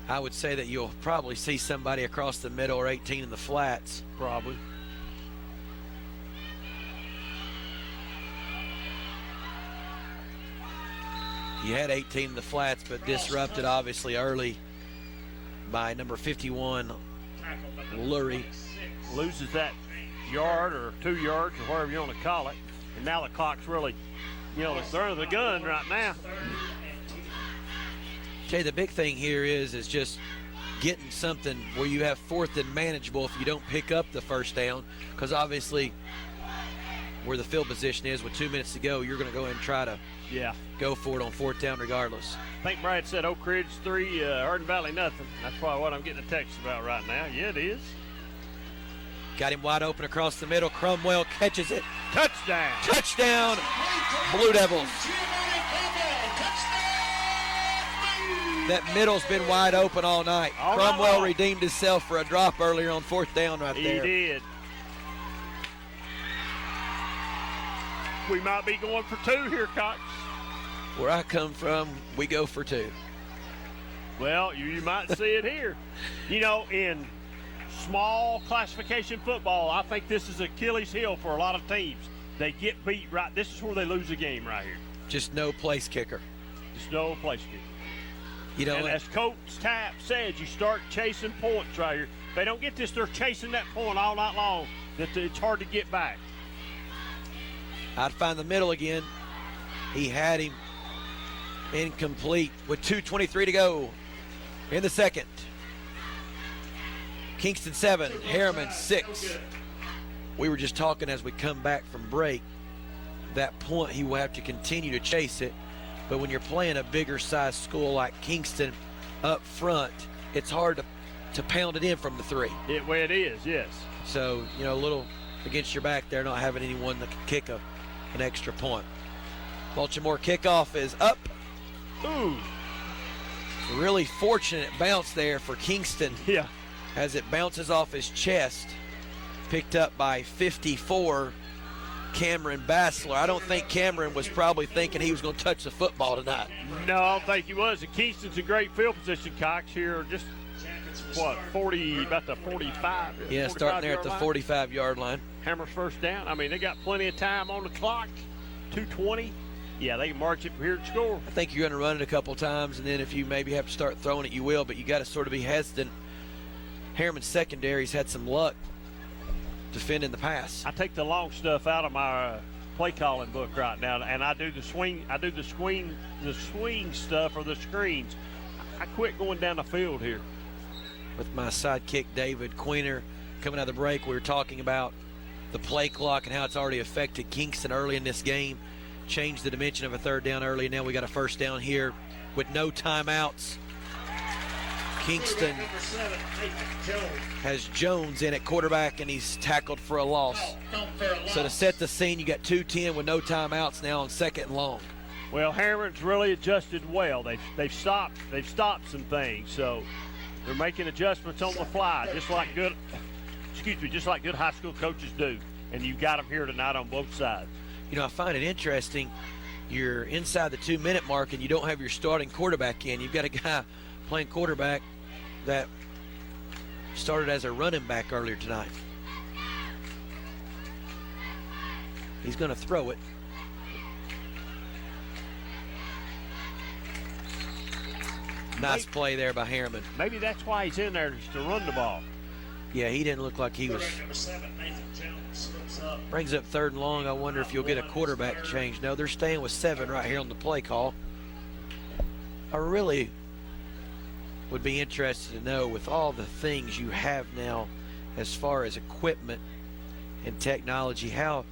I would say that you'll probably see somebody across the middle or 18 in the flats. Probably. You had 18 in the flats, but disrupted obviously early by number 51, Lurie. Loses that yard or 2 yards or whatever you want to call it. And now the clock's really, they're under the gun right now. Jay, the big thing here is just getting something where you have 4th and manageable if you don't pick up the first down, because obviously where the field position is with 2 minutes to go, you're going to go ahead and try to go for it on 4th down regardless. I think Brad said Oak Ridge 3, Hardin Valley nothing. That's probably what I'm getting a text about right now. Yeah, it is. Got him wide open across the middle. Cromwell catches it. Touchdown. Touchdown, Blue Devils. That middle's been wide open all night. Cromwell redeemed himself for a drop earlier on 4th down right there. He did. We might be going for 2 here, Cox. Where I come from, we go for 2. Well, you might see it here. In small classification football, I think this is Achilles heel for a lot of teams. They get beat right. This is where they lose a game right here. Just no place kicker. Just no place kicker. And as Coach Tapp said, you start chasing points right here. If they don't get this, they're chasing that point all night long. It's hard to get back. I'd find the middle again. He had him incomplete with 2:23 to go in the second. Kingston 7, Harriman 6. We were just talking as we come back from break. That point, he will have to continue to chase it. But when you're playing a bigger size school like Kingston up front, it's hard to pound it in from the 3. It is, yes. So, a little against your back there, not having anyone that can kick an extra point. Baltimore kickoff is up. Ooh. Really fortunate bounce there for Kingston. Yeah. As it bounces off his chest. Picked up by 54, Cameron Bassler. I don't think Cameron was probably thinking he was going to touch the football tonight. No, I don't think he was. And Kingston's in great field position, Cox, here. Just, 40, about the 45. Yeah, starting there at the 45-yard line. Hammers first down. I mean, they got plenty of time on the clock. 2:20. Yeah, they can march it from here to score. I think you're going to run it a couple times, and then if you maybe have to start throwing it, you will, but you got to sort of be hesitant. Harriman's secondary's had some luck defending the pass. I take the long stuff out of my play calling book right now, and I do the swing. I do the swing stuff or the screens. I quit going down the field here. With my sidekick David Queener coming out of the break, we were talking about the play clock and how it's already affected Kingston early in this game. Changed the dimension of a third down early, and now we got a first down here with no timeouts. Kingston has Jones in at quarterback, and he's tackled for a loss. So to set the scene, you got 2-10 with no timeouts now on 2nd and long. Well, Harriman's really adjusted well. They've stopped some things, so they're making adjustments on the fly, just like good high school coaches do. And you've got them here tonight on both sides. You know, I find it interesting. You're inside the 2-minute mark, and you don't have your starting quarterback in. You've got a guy playing quarterback that started as a running back earlier tonight. He's going to throw it. Nice play there by Harriman. Maybe that's why he's in there, is to run the ball. Yeah, he didn't look like he was. Brings up 3rd and long. I wonder if you'll get a quarterback change. No, they're staying with 7 right here on the play call. I really would be interested to know, with all the things you have now as far as equipment and technology, how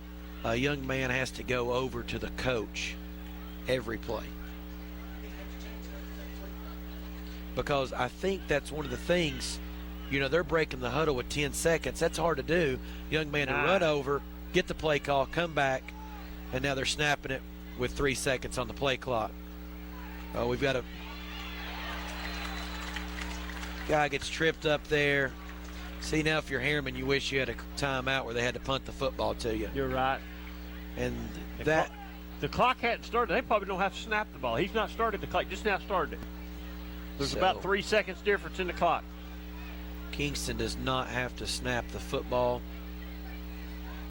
a young man has to go over to the coach every play. Because I think that's one of the things, you know, they're breaking the huddle with 10 seconds. That's hard to do. Young man to run over, get the play call, come back, and now they're snapping it with 3 seconds on the play clock. Oh, we've got a guy gets tripped up there. See, now if you're Harriman, you wish you had a timeout where they had to punt the football to you. You're right. And the clock hadn't started. They probably don't have to snap the ball. He's not started the clock, just now started it. There's about 3 seconds difference in the clock. Kingston does not have to snap the football.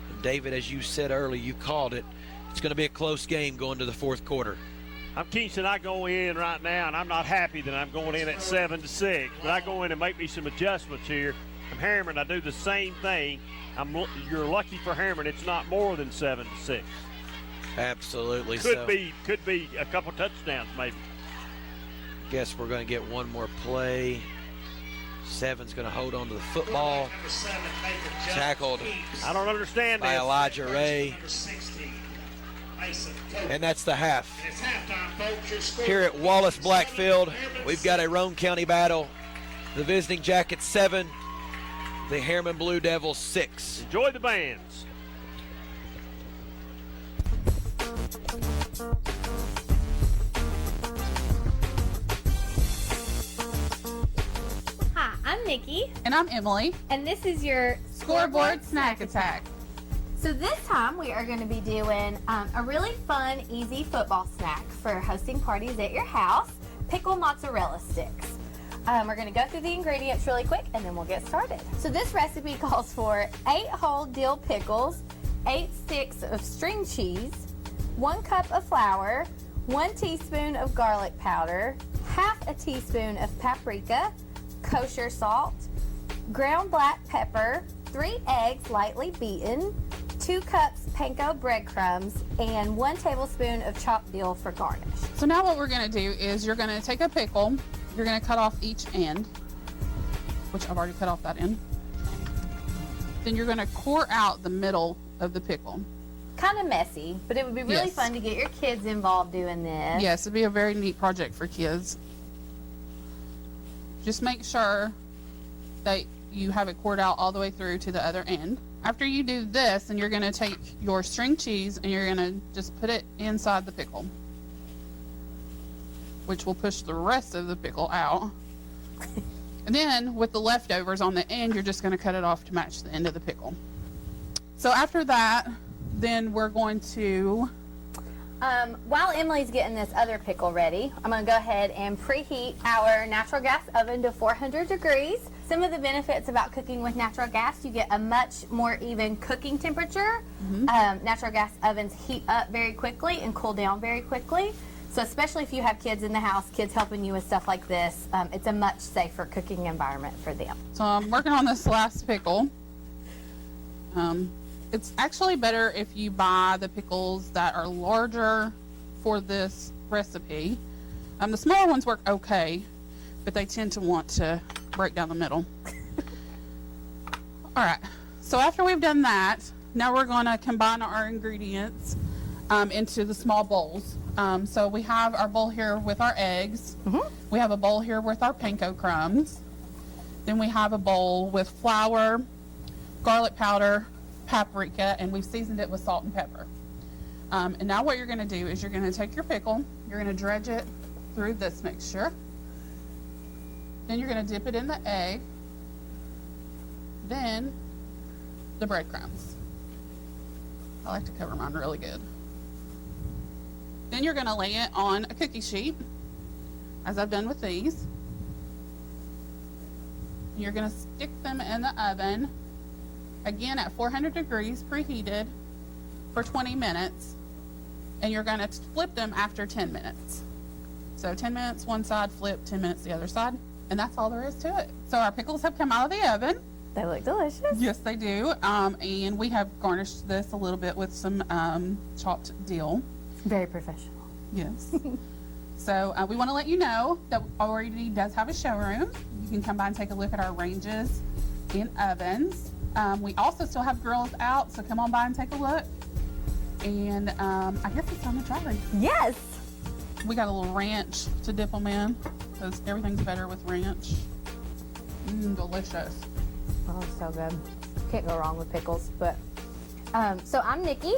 And David, as you said earlier, you called it. It's going to be a close game going to the 4th quarter. I'm Kingston. I go in right now, and I'm not happy that I'm going in at 7-6, but I go in and make me some adjustments here. I'm Harriman. I do the same thing. You're lucky for Harriman. It's not more than 7-6. Absolutely. Could be a couple touchdowns maybe. Guess we're going to get one more play. 7's going to hold on to the football. Tackled. I don't understand by this. Elijah Ray. And that's the half. Here at Wallace Blackfield, we've got a Roane County battle. The visiting Jackets 7, the Harriman Blue Devils 6. Enjoy the bands. Hi, I'm Nikki. And I'm Emily. And this is your Scoreboard Snack Attack. So this time we are going to be doing a really fun, easy football snack for hosting parties at your house, pickled mozzarella sticks. We're going to go through the ingredients really quick and then we'll get started. So this recipe calls for 8 whole dill pickles, 8 sticks of string cheese, 1 cup of flour, 1 teaspoon of garlic powder, half a teaspoon of paprika, kosher salt, ground black pepper, 3 eggs lightly beaten, 2 cups panko breadcrumbs, and 1 tablespoon of chopped dill for garnish. So now what we're going to do is you're going to take a pickle, you're going to cut off each end, which I've already cut off that end. Then you're going to core out the middle of the pickle. Kind of messy, but it would be really fun to get your kids involved doing this. Yes, it'd be a very neat project for kids. Just make sure that you have it cored out all the way through to the other end. After you do this, then you're going to take your string cheese and you're going to just put it inside the pickle, which will push the rest of the pickle out. And then with the leftovers on the end, you're just going to cut it off to match the end of the pickle. So after that, then we're going to... While Emily's getting this other pickle ready, I'm going to go ahead and preheat our natural gas oven to 400 degrees. Some of the benefits about cooking with natural gas, you get a much more even cooking temperature. Natural gas ovens heat up very quickly and cool down very quickly. So especially if you have kids in the house, kids helping you with stuff like this, it's a much safer cooking environment for them. So I'm working on this last pickle. It's actually better if you buy the pickles that are larger for this recipe. The smaller ones work okay, but they tend to want to break down the middle. All right, so after we've done that, now we're going to combine our ingredients into the small bowls. So we have our bowl here with our eggs. We have a bowl here with our panko crumbs. Then we have a bowl with flour, garlic powder, paprika, and we've seasoned it with salt and pepper. And now what you're going to do is you're going to take your pickle, you're going to dredge it through this mixture. Then you're going to dip it in the egg. Then the breadcrumbs. I like to cover mine really good. Then you're going to lay it on a cookie sheet, as I've done with these. You're going to stick them in the oven, again at 400 degrees preheated for 20 minutes. And you're going to flip them after 10 minutes. So 10 minutes one side, flip, 10 minutes the other side. And that's all there is to it. So our pickles have come out of the oven. They look delicious. Yes, they do. And we have garnished this a little bit with some chopped dill. Very professional. Yes. So we want to let you know that OEB does have a showroom. You can come by and take a look at our ranges and ovens. We also still have grills out, so come on by and take a look. And I guess it's time to try these. Yes. We got a little ranch to dip them in, because everything's better with ranch. Delicious. Oh, so good. Can't go wrong with pickles. But so I'm Nikki.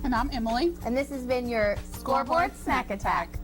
And I'm Emily. And this has been your Scoreboard Snack Attack.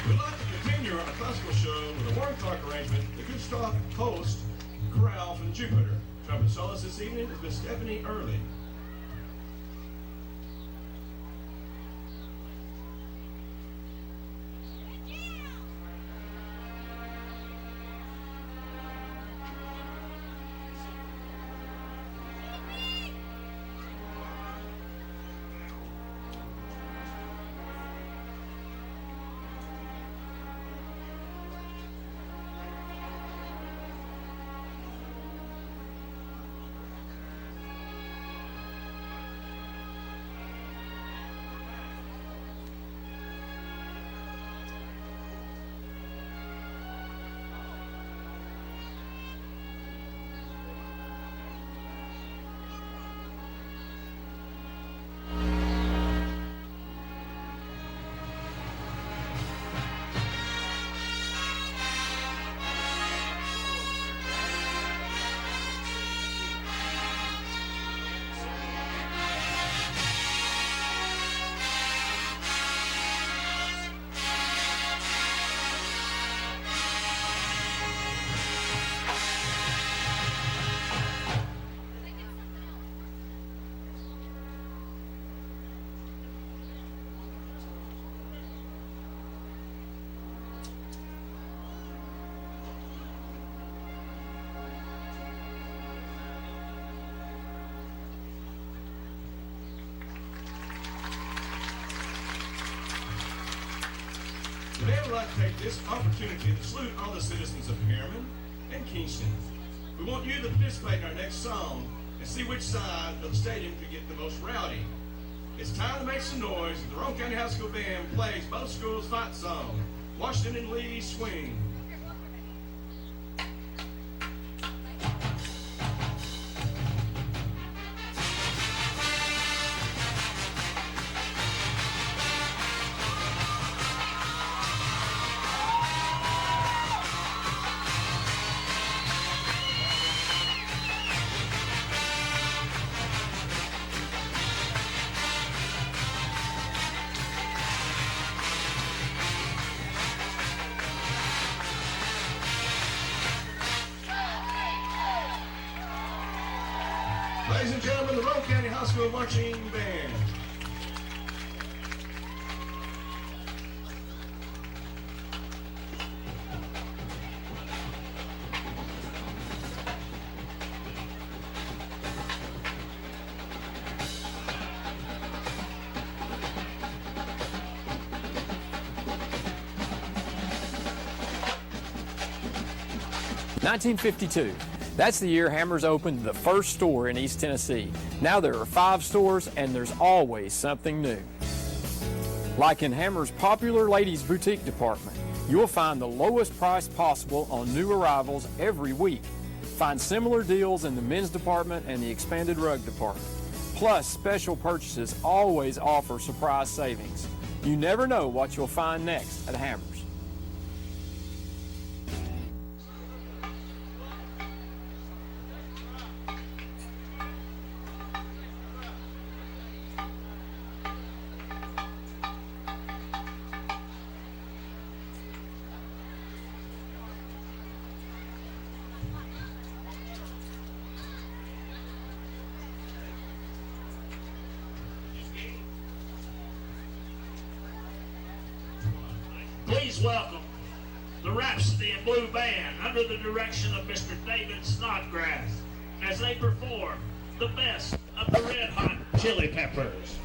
We'd like to continue our classical show with a word talk arrangement, the Good Stock Coast Chorale from Jupiter. Trumpet soloist this evening is Miss Stephanie Early. would like to take this opportunity to salute all the citizens of Harriman and Kingston. We want you to participate in our next song and see which side of the stadium can get the most rowdy. It's time to make some noise as the Roane County High School Band plays both schools' fight song, Washington and Lee Swing. Ladies and gentlemen, the Roane County High School Marching Band. (1952). That's the year Hammers opened the first store in East Tennessee. Now there are 5 stores and there's always something new. Like in Hammers' popular ladies boutique department, you'll find the lowest price possible on new arrivals every week. Find similar deals in the men's department and the expanded rug department. Plus, special purchases always offer surprise savings. You never know what you'll find next at Hammers. Please welcome the Rhapsody in Blue Band under the direction of Mr. David Snodgrass as they perform the best of the Red Hot Chili Peppers.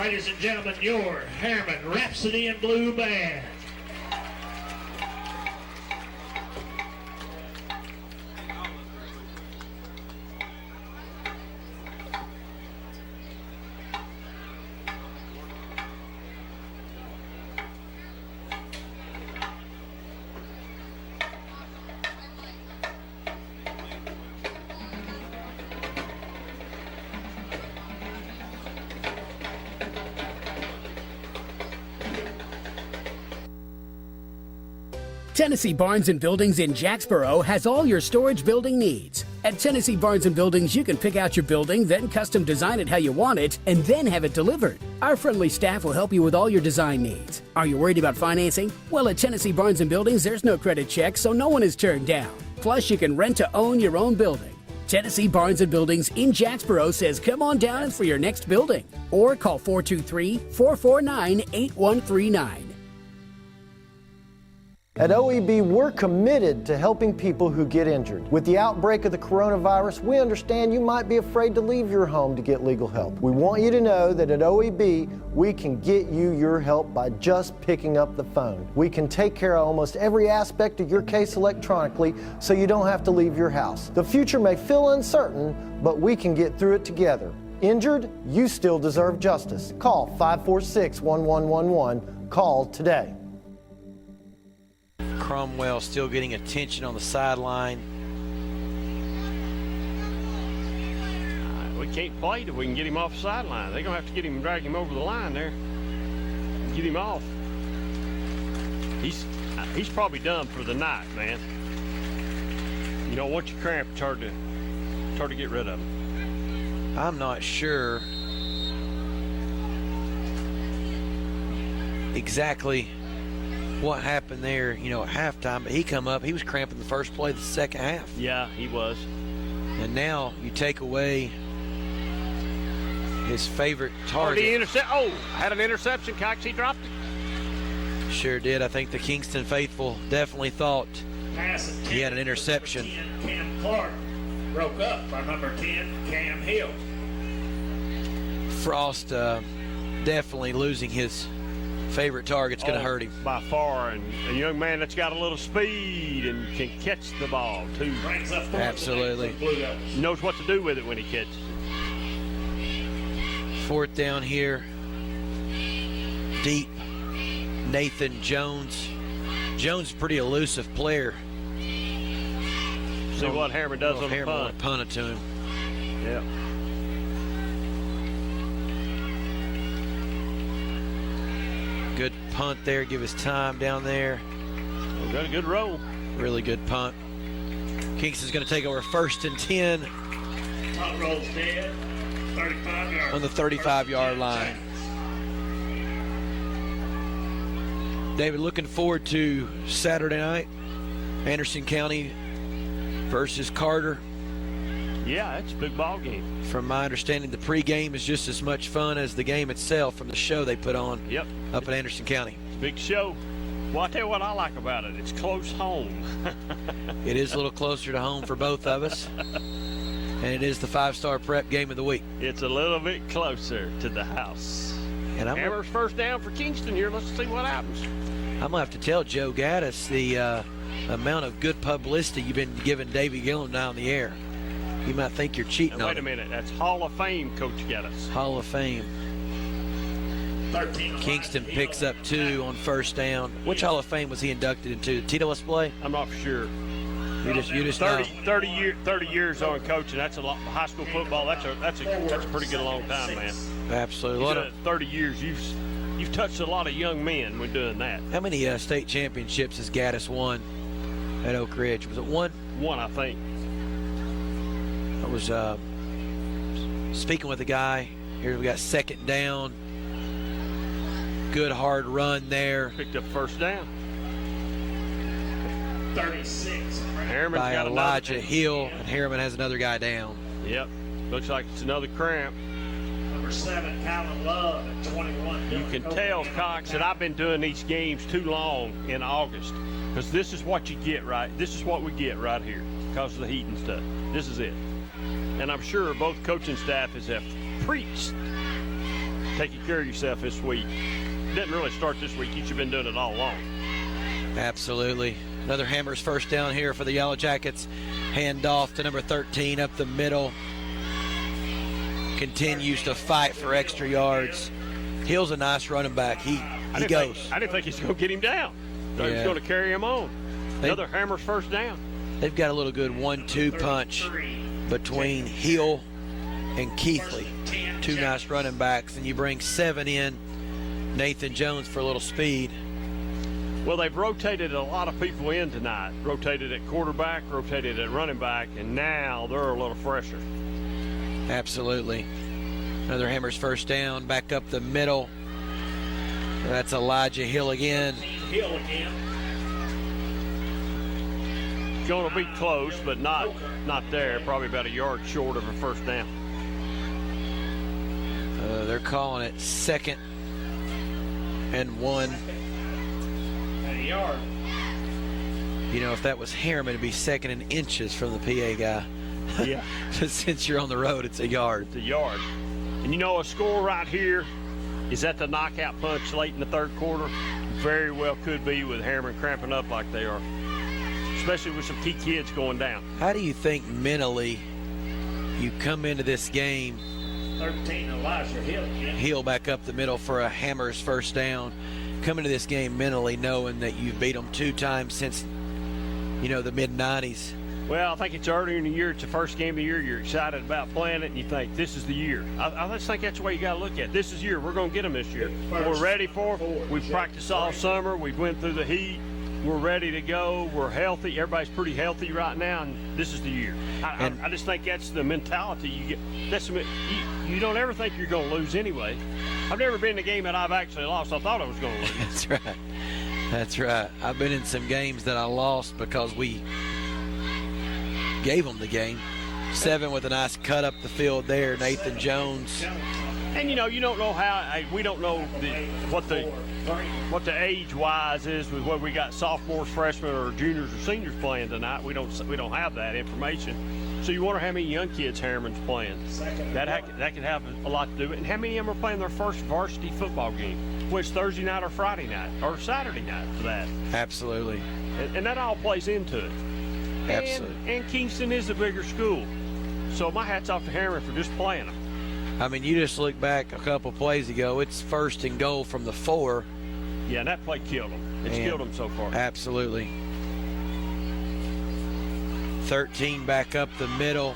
Ladies and gentlemen, your Harriman Rhapsody in Blue Band. Tennessee Barns & Buildings in Jacksboro has all your storage building needs. At Tennessee Barns & Buildings, you can pick out your building, then custom design it how you want it, and then have it delivered. Our friendly staff will help you with all your design needs. Are you worried about financing? Well, at Tennessee Barns & Buildings, there's no credit check, so no one is turned down. Plus, you can rent to own your own building. Tennessee Barns & Buildings in Jacksboro says come on down for your next building. Or call 423-449-8139. At OEB, we're committed to helping people who get injured. With the outbreak of the coronavirus, we understand you might be afraid to leave your home to get legal help. We want you to know that at OEB, we can get you your help by just picking up the phone. We can take care of almost every aspect of your case electronically, so you don't have to leave your house. The future may feel uncertain, but we can get through it together. Injured? You still deserve justice. Call 546-1111. Call today. Cromwell still getting attention on the sideline. We can't play till we can get him off the sideline. They're going to have to get him and drag him over the line there. Get him off. He's probably done for the night, man. You know, once you cramp, it's hard to get rid of him. I'm not sure exactly what happened there, you know, at halftime, but he come up, he was cramping the first play of the second half. Yeah, he was. And now you take away his favorite target. Had an interception, Cox. He dropped it. Sure did. I think the Kingston faithful definitely thought he had an interception. Cam Clark broke up by number 10, Cam Hill. Frost definitely losing his favorite target's going to hurt him. By far, and a young man that's got a little speed and can catch the ball, too. Absolutely. Knows what to do with it when he catches it. Fourth down here. Deep. Nathan Jones. Jones is a pretty elusive player. See what Harriman does on the punt. Punt it to him. Yeah. Good punt there. Give us time down there. We've got a good roll. Really good punt. Kingston's going to take over 1st and 10. Punt roll's dead. 35 yards. On the 35-yard line. David, looking forward to Saturday night. Anderson County versus Carter. Yeah, it's a big ball game. From my understanding, the pregame is just as much fun as the game itself from the show they put on up in Anderson County. It's a big show. Well, I'll tell you what I like about it. It's close home. It is a little closer to home for both of us. And it is the 5-star prep game of the week. It's a little bit closer to the house. And Hammer's first down for Kingston here. Let's see what happens. I'm going to have to tell Joe Gaddis the amount of good publicity you've been giving Davey Gillum down the air. You might think you're cheating on him. Wait a minute. That's Hall of Fame, Coach Gaddis. Hall of Fame. Kingston picks up 2 on 1st down. Which Hall of Fame was he inducted into? Tito Esplay? I'm not for sure. You just 30 years on coaching. That's a lot. High school football. That's a pretty good long time, man. Absolutely. 30 years. You've touched a lot of young men when doing that. How many state championships has Gaddis won at Oak Ridge? Was it one? One, I think. I was speaking with a guy. Here we got 2nd down. Good hard run there. Picked up 1st down. 36. Harriman's by got Elijah Hill, and Harriman has another guy down. Yep. Looks like it's another cramp. Number 7, Calvin Love at 21. You can tell, Cox, that I've been doing these games too long in August, because this is what you get, right? This is what we get right here because of the heat and stuff. This is it. And I'm sure both coaching staffs have preached taking care of yourself this week. It didn't really start this week. You've been doing it all along. Absolutely. Another Hammers first down here for the Yellow Jackets. Hand off to number 13 up the middle. Continues to fight for extra yards. Hill's a nice running back. He goes. I didn't think he was going to get him down. He was going to carry him on. Another Hammers first down. They've got a little good 1-2 punch between Hill and Keithley. Two nice running backs, and you bring 7 in. Nathan Jones for a little speed. Well, they've rotated a lot of people in tonight. Rotated at quarterback, rotated at running back, and now they're a little fresher. Absolutely. Another Hammers first down, back up the middle. That's Elijah Hill again. Hill again. Going to be close, but not there. Probably about a yard short of a first down. They're calling it 2nd and 1. And a yard. You know, if that was Harriman, it'd be 2nd and inches from the PA guy. Yeah. But since you're on the road, it's a yard. It's a yard. And you know, a score right here is that the knockout punch late in the third quarter. Very well could be with Harriman cramping up like they are, especially with some key kids going down. How do you think mentally you come into this game? 13, Elijah Hill. Hill back up the middle for a Hammers first down. Come into this game mentally knowing that you've beat them 2 times since, the mid-90s. Well, I think it's earlier in the year. It's the first game of the year. You're excited about playing it, and you think, this is the year. I just think that's the way you got to look at it. This is the year. We're going to get them this year. We're ready for it. We've practiced all summer. We've went through the heat. We're ready to go. We're healthy. Everybody's pretty healthy right now, and this is the year. I just think that's the mentality you get. You don't ever think you're going to lose anyway. I've never been in a game that I've actually lost. I thought I was going to lose. That's right. That's right. I've been in some games that I lost because we gave them the game. 7 with a nice cut up the field there. Nathan Jones. And you don't know how. We don't know what the age-wise is with whether we got sophomores, freshmen, or juniors or seniors playing tonight. We don't have that information. So you wonder how many young kids Harriman's playing. That could have a lot to do with it. And how many of them are playing their first varsity football game, which Thursday night or Friday night or Saturday night for that. Absolutely. And that all plays into it. Absolutely. And Kingston is a bigger school. So my hat's off to Harriman for just playing them. I mean, you just look back a couple plays ago. It's 1st and goal from the 4. Yeah, and that play killed them. It's killed them so far. Absolutely. 13 back up the middle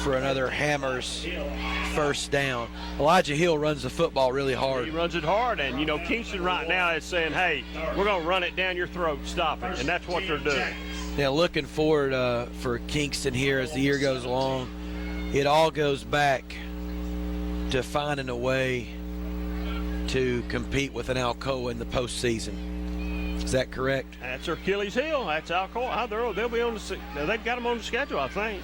for another Hammers first down. Elijah Hill runs the football really hard. He runs it hard, and Kingston right now is saying, hey, we're going to run it down your throat, stop it, and that's what they're doing. Now looking forward for Kingston here as the year goes along, it all goes back to finding a way to compete with an Alcoa in the postseason. Is that correct? That's their Achilles heel. That's Alcoa. They'll be on they've got them on the schedule, I think.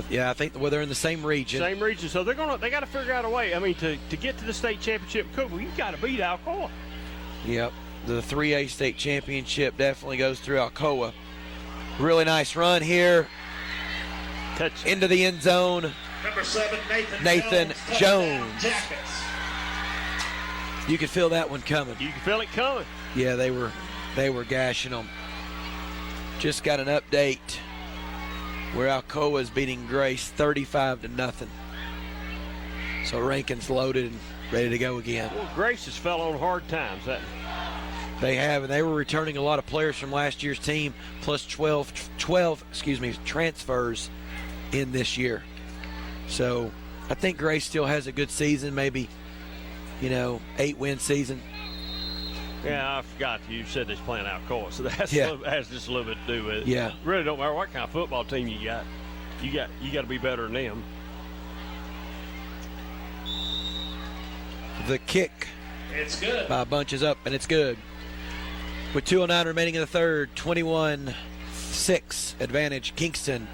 Yeah, I think they're in the same region. Same region, so they got to figure out a way. I mean, to get to the state championship, you've got to beat Alcoa. Yep, the 3A state championship definitely goes through Alcoa. Really nice run here. Touch into the end zone. Number 7, Nathan Jones. You could feel that one coming. You can feel it coming. Yeah, they were gashing them. Just got an update where Alcoa is beating Grace 35-0. So Rankin's loaded and ready to go again. Well, Grace has fell on hard times. They have, and they were returning a lot of players from last year's team, plus 12 transfers in this year. So I think Grace still has a good season, maybe, 8-win season. Yeah, I forgot you said they're playing Alcoa, so that has just a little bit to do with it. Yeah. Really don't matter what kind of football team you got. You got to be better than them. The kick. It's good. By Bunches up, and it's good. With 2:09 remaining in the third, 21-6 advantage Kingston.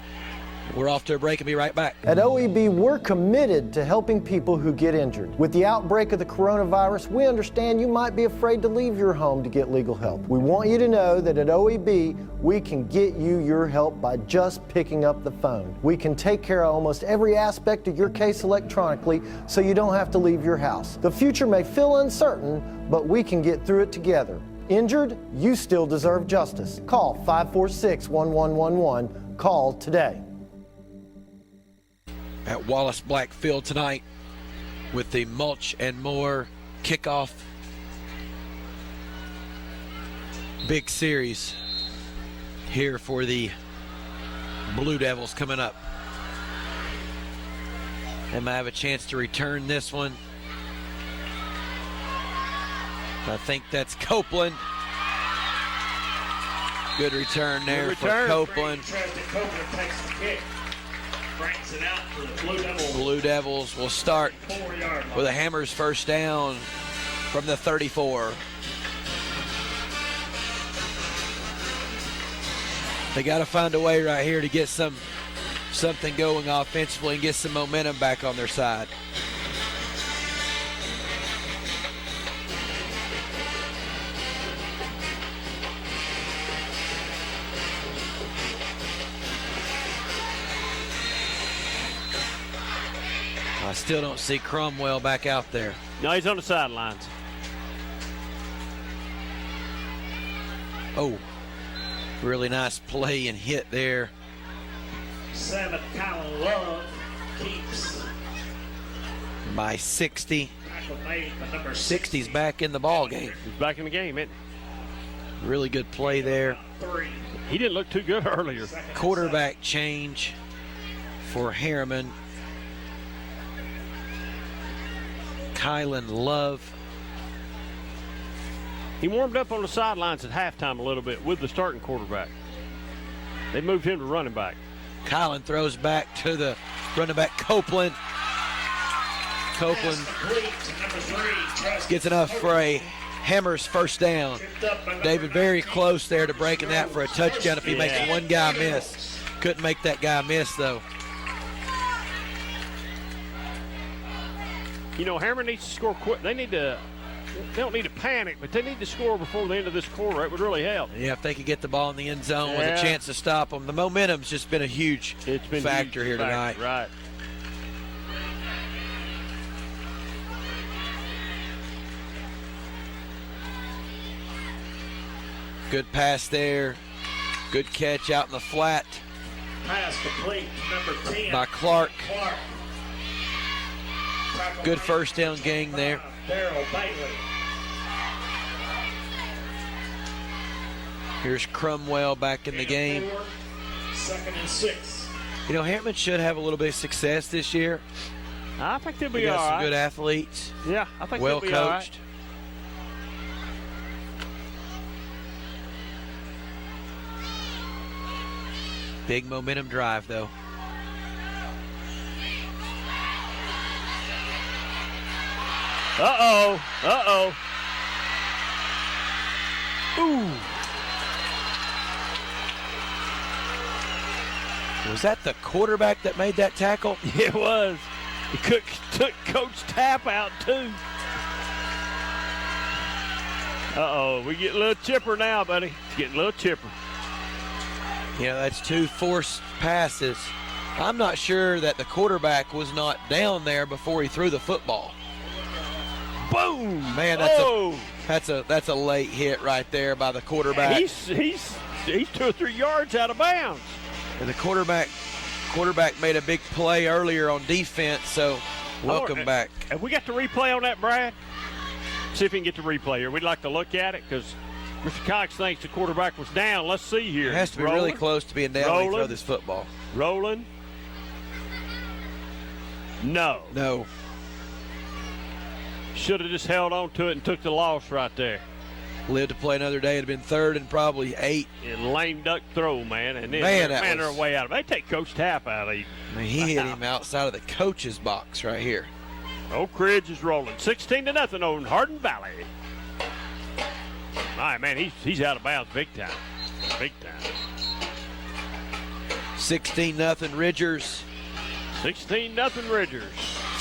We're off to a break and be right back. At OEB, we're committed to helping people who get injured. With the outbreak of the coronavirus, we understand you might be afraid to leave your home to get legal help. We want you to know that at OEB, we can get you your help by just picking up the phone. We can take care of almost every aspect of your case electronically, so you don't have to leave your house. The future may feel uncertain, but we can get through it together. Injured? You still deserve justice. Call 546-1111. Call today. At Wallace Black Field tonight with the Mulch and More kickoff. Big series here for the Blue Devils coming up. They might have a chance to return this one. I think that's Copeland. Good return there for Copeland. Copeland takes the kick. Brings it out for the Blue Devils. Blue Devils will start with a Hammers first down from the 34. They got to find a way right here to get something going offensively and get some momentum back on their side. I still don't see Cromwell back out there. No, he's on the sidelines. Oh, really nice play and hit there. 7, Kylan Love keeps by 60. tackle made by number 60's back in the ball game. He's back in the game, isn't he? Really good play there. He didn't look too good earlier. Quarterback change for Harriman. Kylan Love. He warmed up on the sidelines at halftime a little bit with the starting quarterback. They moved him to running back. Kylan throws back to the running back, Copeland. Copeland gets enough for a Hammers first down. David very close there to breaking that for a touchdown if he makes one guy miss. Couldn't make that guy miss, though. You know, Harriman needs to score quick. They don't need to panic, but they need to score before the end of this quarter. It would really help. Yeah, if they could get the ball in the end zone with a chance to stop them. The momentum's just been a huge factor here tonight. Right. Good pass there. Good catch out in the flat. Pass complete, number 10. By Clark. Good first down gain there. Darrell Bailey. Here's Cromwell back in the game. 2nd and 6. You know, Harriman should have a little bit of success this year. I think they'll be all right. Got some good athletes. Yeah, I think well they'll be all right. coached. Big momentum drive, though. Uh-oh. Uh-oh. Ooh. Was that the quarterback that made that tackle? It was. He took Coach Tapp out, too. Uh-oh. We get a little chipper now, buddy. It's getting a little chipper. Yeah, that's 2 forced passes. I'm not sure that the quarterback was not down there before he threw the football. Boom! Man, that's a late hit right there by the quarterback. He's 2 or 3 yards out of bounds. And the quarterback made a big play earlier on defense, so welcome back. Have we got the replay on that, Brad? See if we can get the replay here. We'd like to look at it because Mr. Cox thinks the quarterback was down. Let's see here. It has to be really close to being down when you throw this football. Rolling. No. No. Should have just held on to it and took the loss right there. Lived to play another day. It'd have been 3rd and probably 8. And lame duck throw, man. And then they're way out of it. They take Coach Tapp out of it. I mean, he hit him outside of the coach's box right here. Oak Ridge is rolling 16-0 on Hardin Valley. All right, man, he's out of bounds big time. Big time. 16-0 Ridgers. 16-0 Ridgers.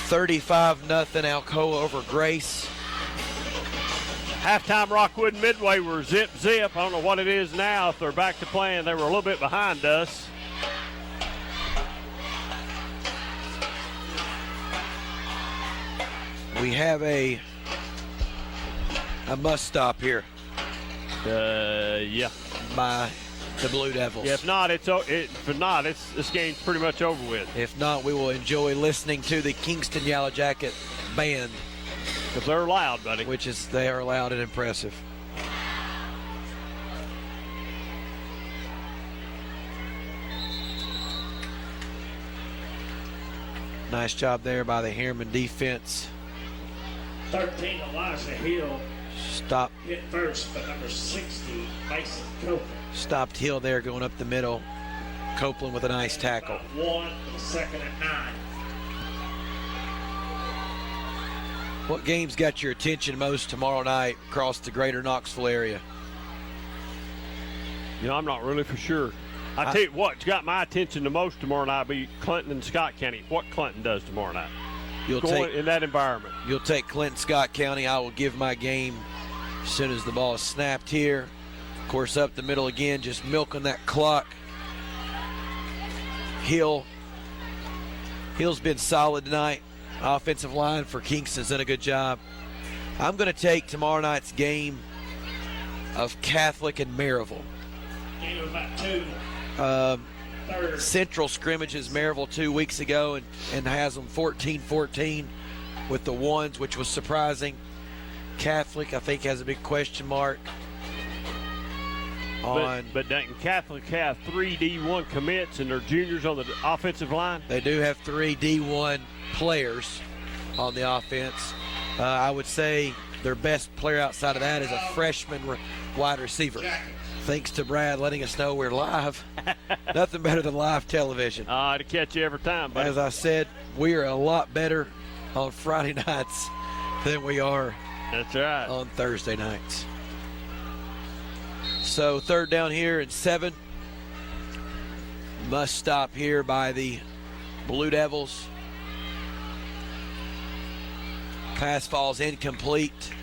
35-0 Alcoa over Grace. Halftime, Rockwood and Midway were zip. I don't know what it is now. If they're back to playing, they were a little bit behind us. We have a must stop here. Yeah. By the Blue Devils. Yeah, if not, this game's pretty much over with. If not, we will enjoy listening to the Kingston Yellow Jacket band. Because they're loud, buddy. They are loud and impressive. Nice job there by the Harriman defense. 13, Elijah Hill. Stop. Hit first, but number 60, Mason Copeland. Stopped Hill there going up the middle. Copeland with a nice tackle. 1, second and 9. What games got your attention most tomorrow night across the greater Knoxville area? You know, I'm not really for sure. I tell you what's got my attention the most tomorrow night be Clinton and Scott County. What Clinton does tomorrow night. In that environment. You'll take Clinton, Scott County. I will give my game as soon as the ball is snapped here. Of course, up the middle again, just milking that clock. Hill's been solid tonight. Offensive line for Kingston's done a good job. I'm going to take tomorrow night's game of Catholic and Maryville. Game of about 2. Central scrimmages Maryville 2 weeks ago and has them 14-14 with the ones, which was surprising. Catholic, I think, has a big question mark. But doesn't Catholic have 3 D1 commits and their juniors on the offensive line? They do have 3 D1 players on the offense. I would say their best player outside of that is a freshman wide receiver. Thanks to Brad letting us know we're live. Nothing better than live television. To catch you every time, buddy. As I said, we are a lot better on Friday nights than we are on Thursday nights. So 3rd down here and 7. Must stop here by the Blue Devils. Pass falls incomplete.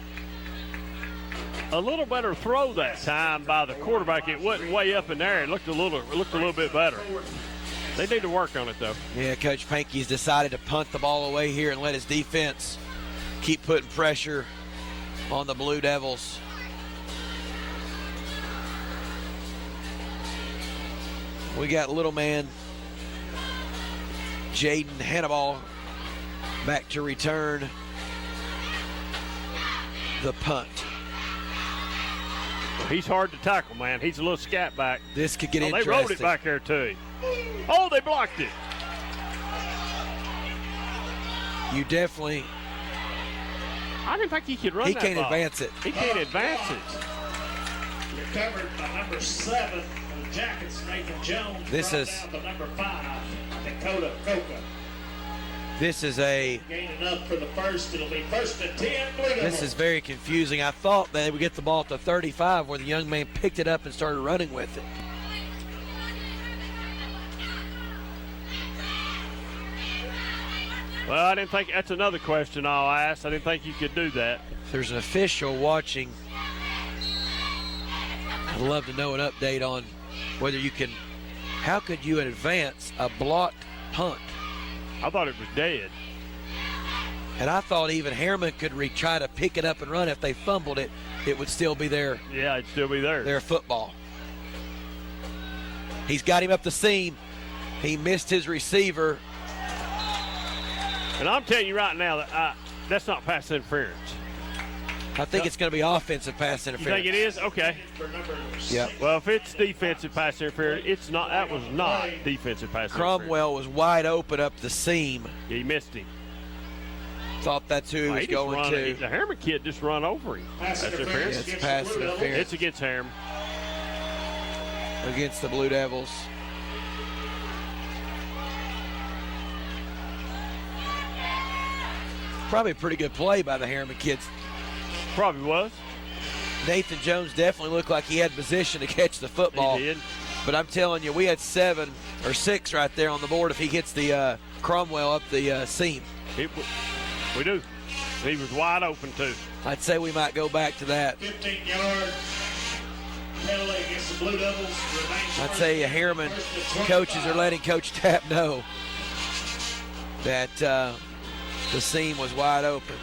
A little better throw that time by the quarterback. It wasn't way up in there. It looked a little bit better. They need to work on it, though. Yeah, Coach Pankey's decided to punt the ball away here and let his defense keep putting pressure on the Blue Devils. We got little man Jaden Hannibal back to return the punt. He's hard to tackle, man. He's a little scat back. This could get interesting. They rolled it back there, too. Oh, they blocked it. You definitely. I didn't think he could run that He can't ball. advance it. He can't advance it. Recovered by number 7 of the Jackets, Nathan Jones. This is down to number 5, Dakota Coca. This is a. Gaining up for the first. It'll be 1st and 10. This is very confusing. I thought they would get the ball at the 35 where the young man picked it up and started running with it. Well, I didn't think that's another question I'll ask. I didn't think you could do that. If there's an official watching, I'd love to know an update on whether you can. How could you advance a blocked punt? I thought it was dead. And I thought even Harriman could try to pick it up and run. If they fumbled it, it would still be there. Yeah, it'd still be there. Their football. He's got him up the seam. He missed his receiver. And I'm telling you right now that that's not pass interference. I think it's going to be offensive pass interference. You think it is? Okay. Yeah. Well, if it's defensive pass interference, it's not. That was not defensive pass interference. Cromwell was wide open up the seam. Yeah, he missed him. Thought that's who he was going to. The Harriman kid just run over him. Pass interference. It's pass interference. It's against Harriman. Against the Blue Devils. Probably a pretty good play by the Harriman kids. Probably was. Nathan Jones definitely looked like he had position to catch the football. He did. But I'm telling you, we had 7 or 6 right there on the board if he hits the Cromwell up the seam. We do. He was wide open, too. I'd say we might go back to that. 15-yard penalty against the Blue Devils. I'd say Harriman coaches are letting Coach Tapp know that the seam was wide open.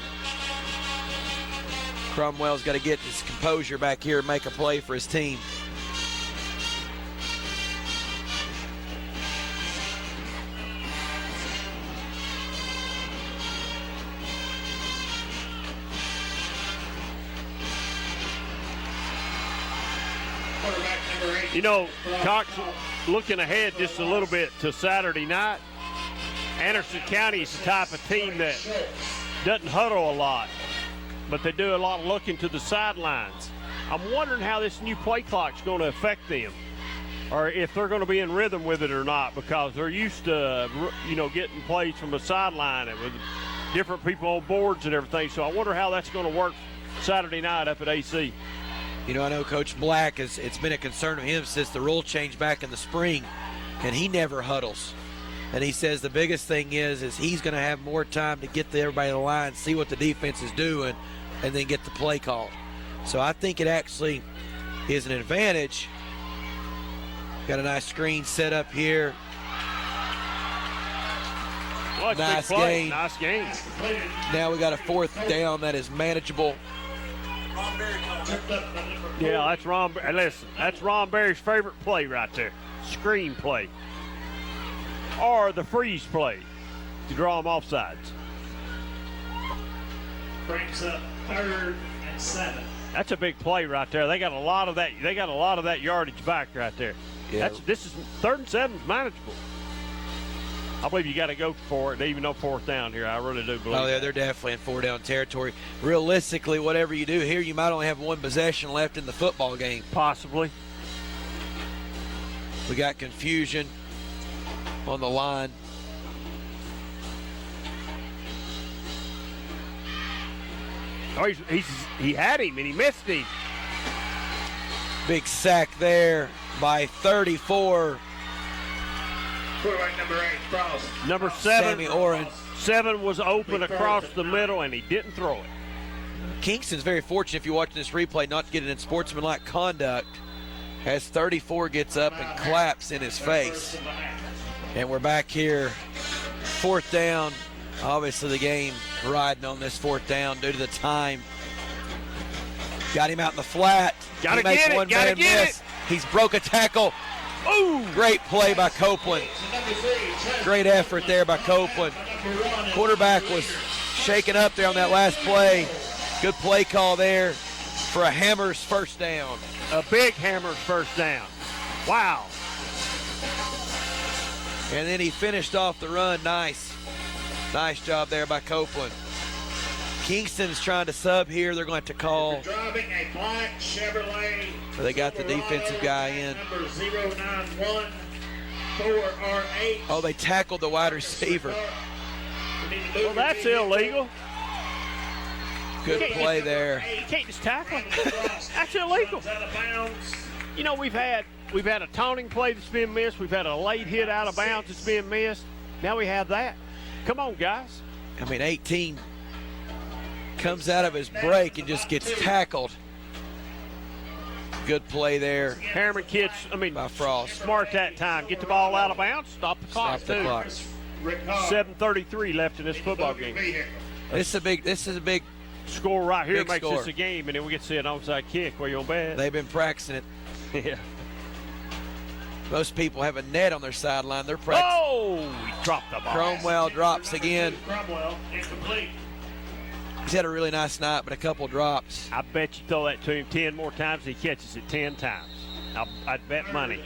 Cromwell's got to get his composure back here and make a play for his team. You know, Cox, looking ahead just a little bit to Saturday night, Anderson County is the type of team that doesn't huddle a lot, but they do a lot of looking to the sidelines. I'm wondering how this new play clock is going to affect them, or if they're going to be in rhythm with it or not, because they're used to, getting plays from the sideline and with different people on boards and everything. So I wonder how that's going to work Saturday night up at AC. You know, I know Coach Black, it's been a concern of him since the rule change back in the spring, and he never huddles. And he says the biggest thing is he's going to have more time to get everybody to the line, see what the defense is doing, and then get the play called. So I think it actually is an advantage. Got a nice screen set up here. Well, nice gain. Nice gain. Now we got a 4th down that is manageable. Yeah, that's Ron. Listen, that's Ron Berry's favorite play right there. Screen play. Or the freeze play to draw them offsides. Brings up 3rd and 7. That's a big play right there. They got a lot of that. They got a lot of that yardage back right there. Yeah. This is 3rd and 7 is manageable. I believe you got to go for it, even though 4th down here. I really do believe. Oh, yeah, they're definitely in 4-down territory. Realistically, whatever you do here, you might only have 1 possession left in the football game. Possibly. We got confusion on the line. Oh, he had him and he missed him. Big sack there by 34. Quarterback number 8, Frost. Number 7. Sammy Oren. 7 was open across the middle and he didn't throw it. Kingston's very fortunate, if you're watching this replay, not to get it in sportsmanlike conduct, as 34 gets up and claps in his face. And we're back here, 4th down. Obviously the game riding on this 4th down due to the time. Got him out in the flat. Gotta get it, gotta get it. He's broke a tackle. Ooh! Great play by Copeland. Great effort there by Copeland. Quarterback was shaken up there on that last play. Good play call there for a Hammers 1st down. A big Hammers 1st down. Wow. And then he finished off the run. Nice. Nice job there by Copeland. Kingston's trying to sub here. They're going to call. Driving a black Chevrolet. They got the defensive guy in. Number 0914R8. Oh, they tackled the wide receiver. Well, that's illegal. Good play there. You can't just tackle him. That's illegal. You know, we've had a taunting play that's been missed. We've had a late hit out of bounds that's been missed. Now we have that. Come on, guys. I mean, 18 comes out of his break and just gets tackled. Good play there. Harriman kids, by Frost. Smart that time. Get the ball out of bounds. Stop the clock. Stop the clock. 7:33 left in this football game. This is a big score right here. Big Makes score. this a game, and then we get to see an onside kick where you'll bet. They've been practicing it. Yeah. Most people have a net on their sideline. They're practicing. Oh, he dropped the ball. Cromwell drops again. Cromwell, incomplete. He's had a really nice night, but a couple drops. I bet you throw that to him 10 more times, he catches it 10 times. I'd bet money.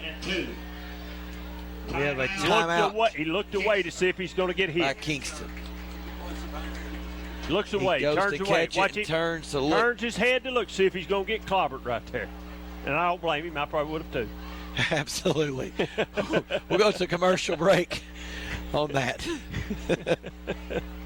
We have a timeout. He looked away to see if he's going to get hit. By Kingston. Looks away, goes turns to away. catch Watch it, it. turns to look. Turns his head to look, see if he's going to get clobbered right there. And I don't blame him. I probably would have too. Absolutely. We'll go to a commercial break on that.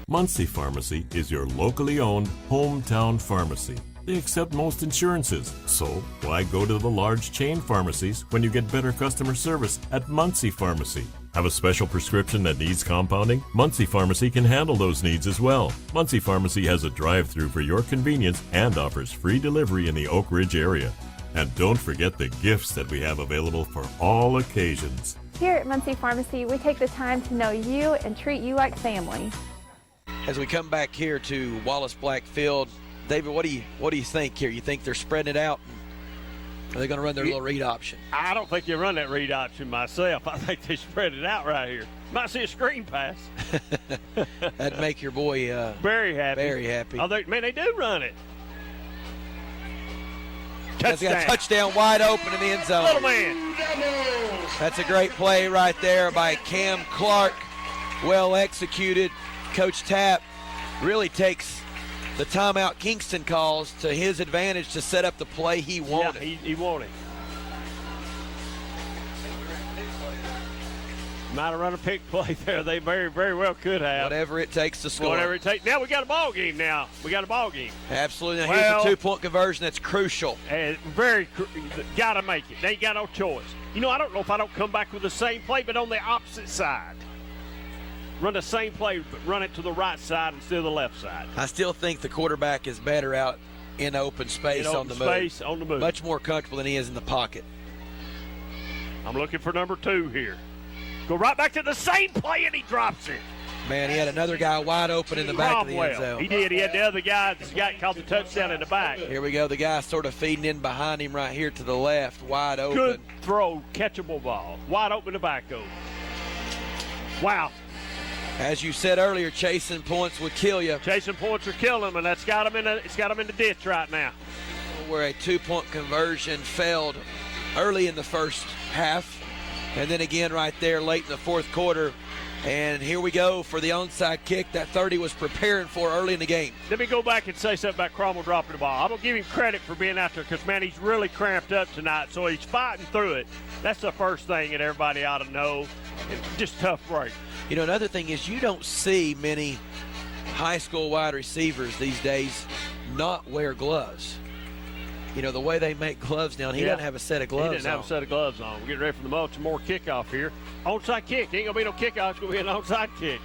Muncie Pharmacy is your locally owned hometown pharmacy. They accept most insurances, so why go to the large chain pharmacies when you get better customer service at Muncie Pharmacy? Have a special prescription that needs compounding? Muncie Pharmacy can handle those needs as well. Muncie Pharmacy has a drive-thru for your convenience and offers free delivery in the Oak Ridge area. And don't forget the gifts that we have available for all occasions. Here at Muncie Pharmacy, we take the time to know you and treat you like family. As we come back here to Wallace Black Field, David, what do you think here? You think they're spreading it out? Are they going to run their little read option? I don't think they run that read option myself. I think they spread it out right here. Might see a screen pass. That'd make your boy very happy. Very happy. Oh, they do run it. Touchdown. Got a touchdown wide open in the end zone. Little man. That's a great play right there by Cam Clark. Well executed. Coach Tapp really takes the timeout Kingston calls to his advantage to set up the play he wanted. Yeah, he wanted. Might have run a pick play there. They very, very well could have. Whatever it takes to score. Whatever it takes. Now we got a ball game now. Absolutely. Now here's the 2-point conversion that's crucial. Got to make it. They ain't got no choice. You know, I don't know if I don't come back with the same play, but on the opposite side. Run the same play, but run it to the right side instead of the left side. I still think the quarterback is better out in open space on the move. Much more comfortable than he is in the pocket. I'm looking for number 2 here. Go right back to the same play, and he drops it. Man, he had another guy wide open in the back of the end zone. He did. He had the other guy. This guy caught the touchdown in the back. Here we go. The guy sort of feeding in behind him right here to the left, wide open. Good throw, catchable ball. Wide open to back over. Wow. As you said earlier, chasing points would kill you. Chasing points will kill him, and it's got him in the ditch right now. Where a 2-point conversion failed early in the first half, and then again right there late in the fourth quarter. And here we go for the onside kick that 30 was preparing for early in the game. Let me go back and say something about Cromwell dropping the ball. I'm going to give him credit for being out there because, man, he's really cramped up tonight, so he's fighting through it. That's the first thing that everybody ought to know. It's just tough break. You know, another thing is you don't see many high school wide receivers these days not wear gloves. You know, the way they make gloves now, he doesn't have a set of gloves on. He didn't have a set of gloves on. We're getting ready for the Baltimore kickoff here. Onside kick. Ain't going to be no kickoff. It's going to be an onside kick.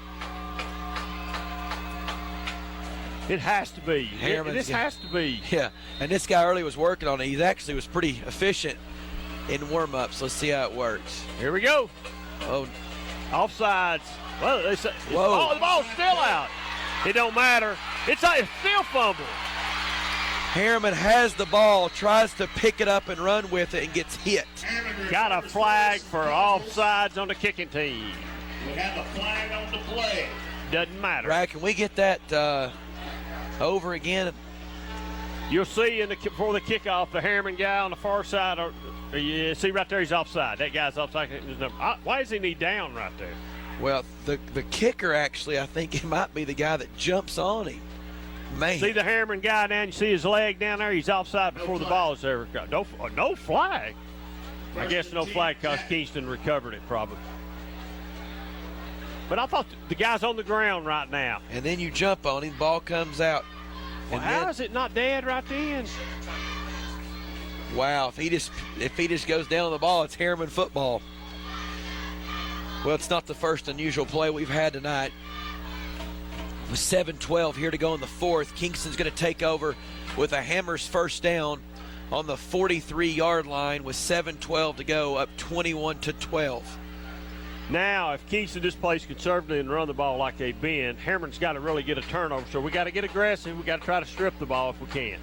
It has to be. This has to be. Yeah, and this guy early was working on it. He actually was pretty efficient in warm-ups. Let's see how it works. Here we go. Oh, offsides. Well, they say the ball's still out. It don't matter. It's still fumble. Harriman has the ball, tries to pick it up and run with it, and gets hit. Got a flag for offsides on the kicking team. We have a flag on the play. Doesn't matter. Brad, can we get that over again? You'll see before the kickoff, the Harriman guy on the far side. You see right there, he's offside. That guy's offside. Why is he knee down right there? Well, the kicker actually, I think it might be the guy that jumps on him. Man. See the Harriman guy down, you see his leg down there, he's offside before the ball is ever got. No flag. I guess no flag because Kingston recovered it probably. But I thought the guy's on the ground right now. And then you jump on him, ball comes out. Well, how is it not dead right then? Wow, if he just goes down on the ball, it's Harriman football. Well, it's not the first unusual play we've had tonight. With 7:12 here to go in the fourth, Kingston's going to take over with a Hammers first down on the 43-yard line with 7:12 to go, up 21-12. Now, if Kingston just plays conservatively and run the ball like they've been, Harriman's got to really get a turnover. So we got to get aggressive. We got to try to strip the ball if we can.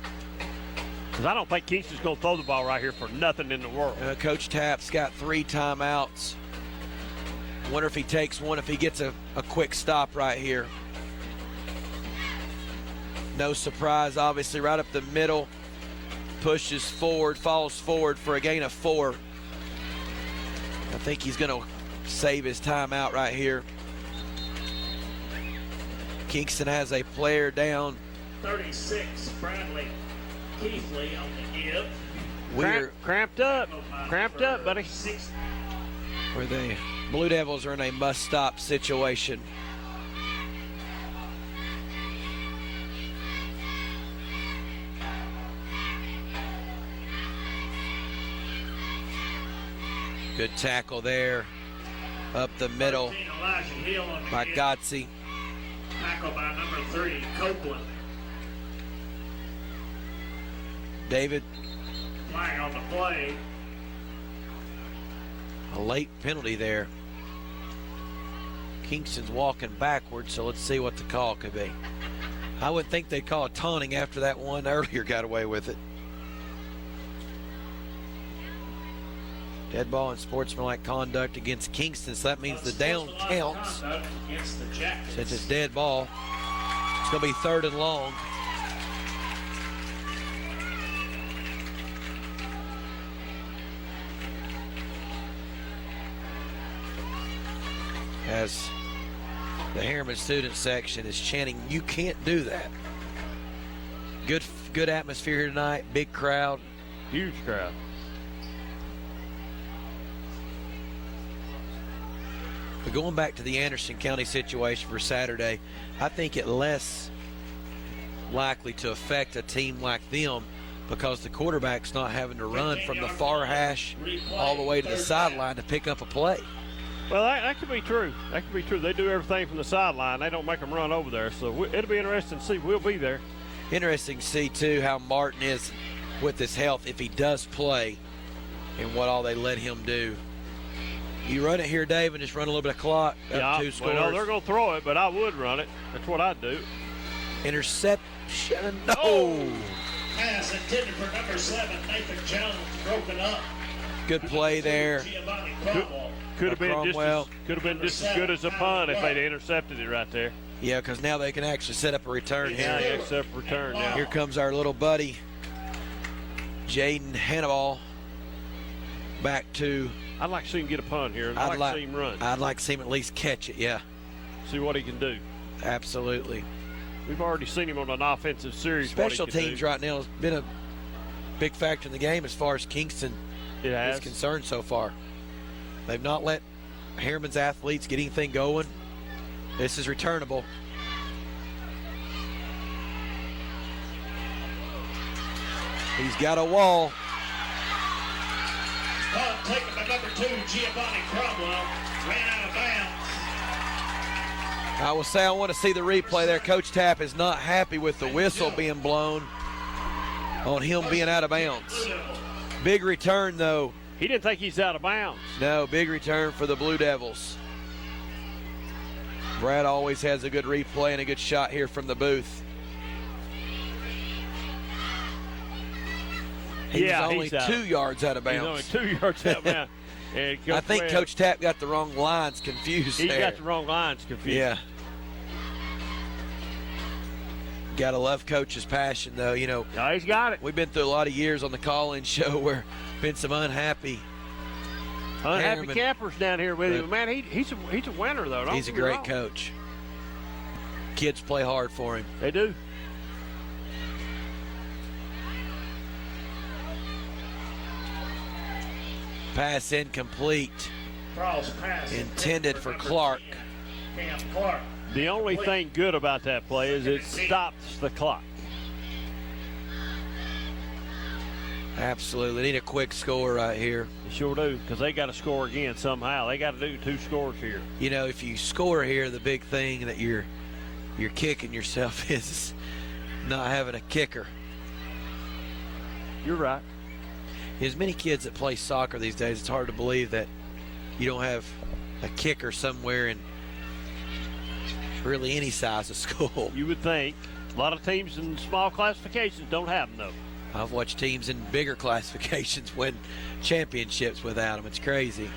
Because I don't think Kingston's going to throw the ball right here for nothing in the world. Coach Tapp's got 3 timeouts. Wonder if he takes one, if he gets a quick stop right here. No surprise, obviously, right up the middle. Pushes forward, falls forward for a gain of 4. I think he's going to save his timeout right here. Kingston has a player down. 36, Bradley Keithley on the give. We're cramped up, buddy. Where the Blue Devils are in a must-stop situation. Good tackle there. Up the middle by Gotze. Tackle by number 3, Copeland. David. Flag on the play. A late penalty there. Kingston's walking backwards, so let's see what the call could be. I would think they'd call a taunting after that one earlier got away with it. Dead ball and sportsmanlike conduct against Kingston, so that means the down counts. Since it's dead ball, it's going to be 3rd and long. As the Harriman student section is chanting, "You can't do that." Good atmosphere here tonight. Big crowd. Huge crowd. But going back to the Anderson County situation for Saturday, I think it less likely to affect a team like them because the quarterback's not having to run from the far hash all the way to the sideline to pick up a play. Well, that could be true. That could be true. They do everything from the sideline. They don't make them run over there. So it'll be interesting to see. We'll be there. Interesting to see, too, how Martin is with his health if he does play and what all they let him do. You run it here, Dave, and just run a little bit of clock. Yeah, 2 scores. well, they're going to throw it, but I would run it. That's what I'd do. Interception. No. Pass intended for number 7, Nathan Jones, broken up. Good play there. Could have been just as good as a punt if they'd intercepted it right there. Yeah, because now they can actually set up a return here. Yeah, they can set up a return now. Here comes our little buddy, Jaden Hannibal, back to. I'd like to see him get a punt here. I'd like to see him run. I'd like to see him at least catch it, yeah. See what he can do. Absolutely. We've already seen him on an offensive series. Special teams right now has been a big factor in the game as far as Kingston is concerned so far. They've not let Harriman's athletes get anything going. This is returnable. He's got a wall. Taken by number 2, Giovanni Cromwell. Ran out of bounds. I will say I want to see the replay there. Coach Tapp is not happy with the whistle being blown on him being out of bounds. Big return, though. He didn't think he's out of bounds. No, big return for the Blue Devils. Brad always has a good replay and a good shot here from the booth. He's only 2 yards out of bounds. He's only 2 yards out of bounds. I think Coach Tapp got the wrong lines confused there. He got the wrong lines confused. Yeah. Gotta love Coach's passion, though. You know, no, he's got it. We've been through a lot of years on the call-in show where been some unhappy campers down here with him. Man, he's a winner, though. He's a great coach. Kids play hard for him. They do. Pass incomplete. Intended for Clark. Cam Clark. The only thing good about that play is it stops the clock. Absolutely. Need a quick score right here. They sure do, because they got to score again somehow. They got to do 2 scores here. You know, if you score here, the big thing that you're kicking yourself is not having a kicker. You're right. As many kids that play soccer these days, it's hard to believe that you don't have a kicker somewhere in really any size of school. You would think. A lot of teams in small classifications don't have them, though. I've watched teams in bigger classifications win championships without them. It's crazy.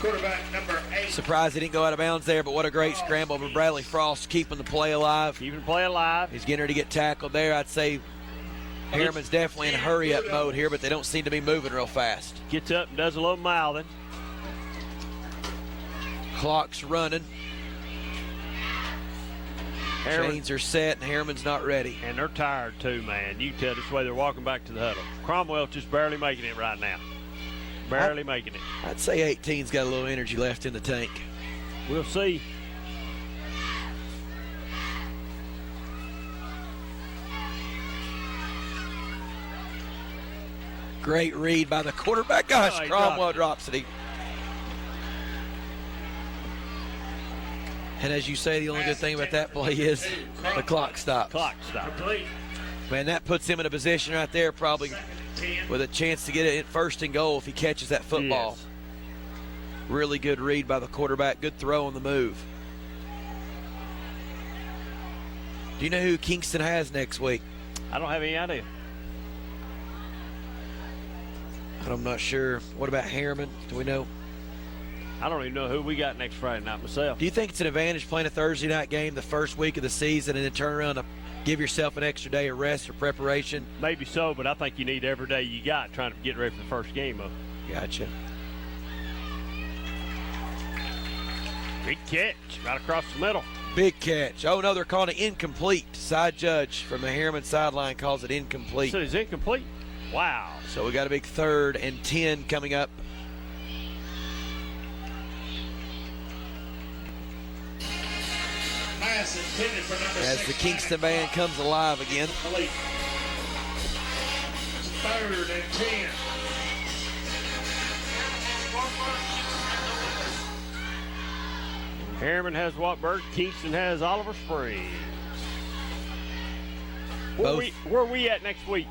Quarterback number 8. Surprised he didn't go out of bounds there, but what a great scramble for Bradley Frost, keeping the play alive. Keeping the play alive. He's getting ready to get tackled there. I'd say Harriman's definitely in hurry-up mode here, but they don't seem to be moving real fast. Gets up and does a little mouthing. Clock's running. Chains are set, and Harriman's not ready. And they're tired, too, man. You can tell this way they're walking back to the huddle. Cromwell's just barely making it right now. Barely making it. I'd say 18's got a little energy left in the tank. We'll see. Great read by the quarterback. Gosh, Cromwell drops it. And as you say, the only good thing about that play is the clock stops. Man, that puts him in a position right there probably with a chance to get it at 1st and goal if he catches that football. Yes. Really good read by the quarterback. Good throw on the move. Do you know who Kingston has next week? I don't have any idea. I'm not sure. What about Harriman? Do we know? I don't even know who we got next Friday night myself. Do you think it's an advantage playing a Thursday night game the first week of the season and then turn around and give yourself an extra day of rest or preparation? Maybe so, but I think you need every day you got trying to get ready for the first game. Gotcha. Big catch right across the middle. Big catch. Oh, no, they're calling it incomplete. Side judge from the Harriman sideline calls it incomplete. So it's incomplete? Wow. So we got a big 3rd and 10 coming up. As the Kingston band comes alive again. 3rd and 10. Harriman has Wartburg. Kingston has Oliver Springs. Where are we at next week?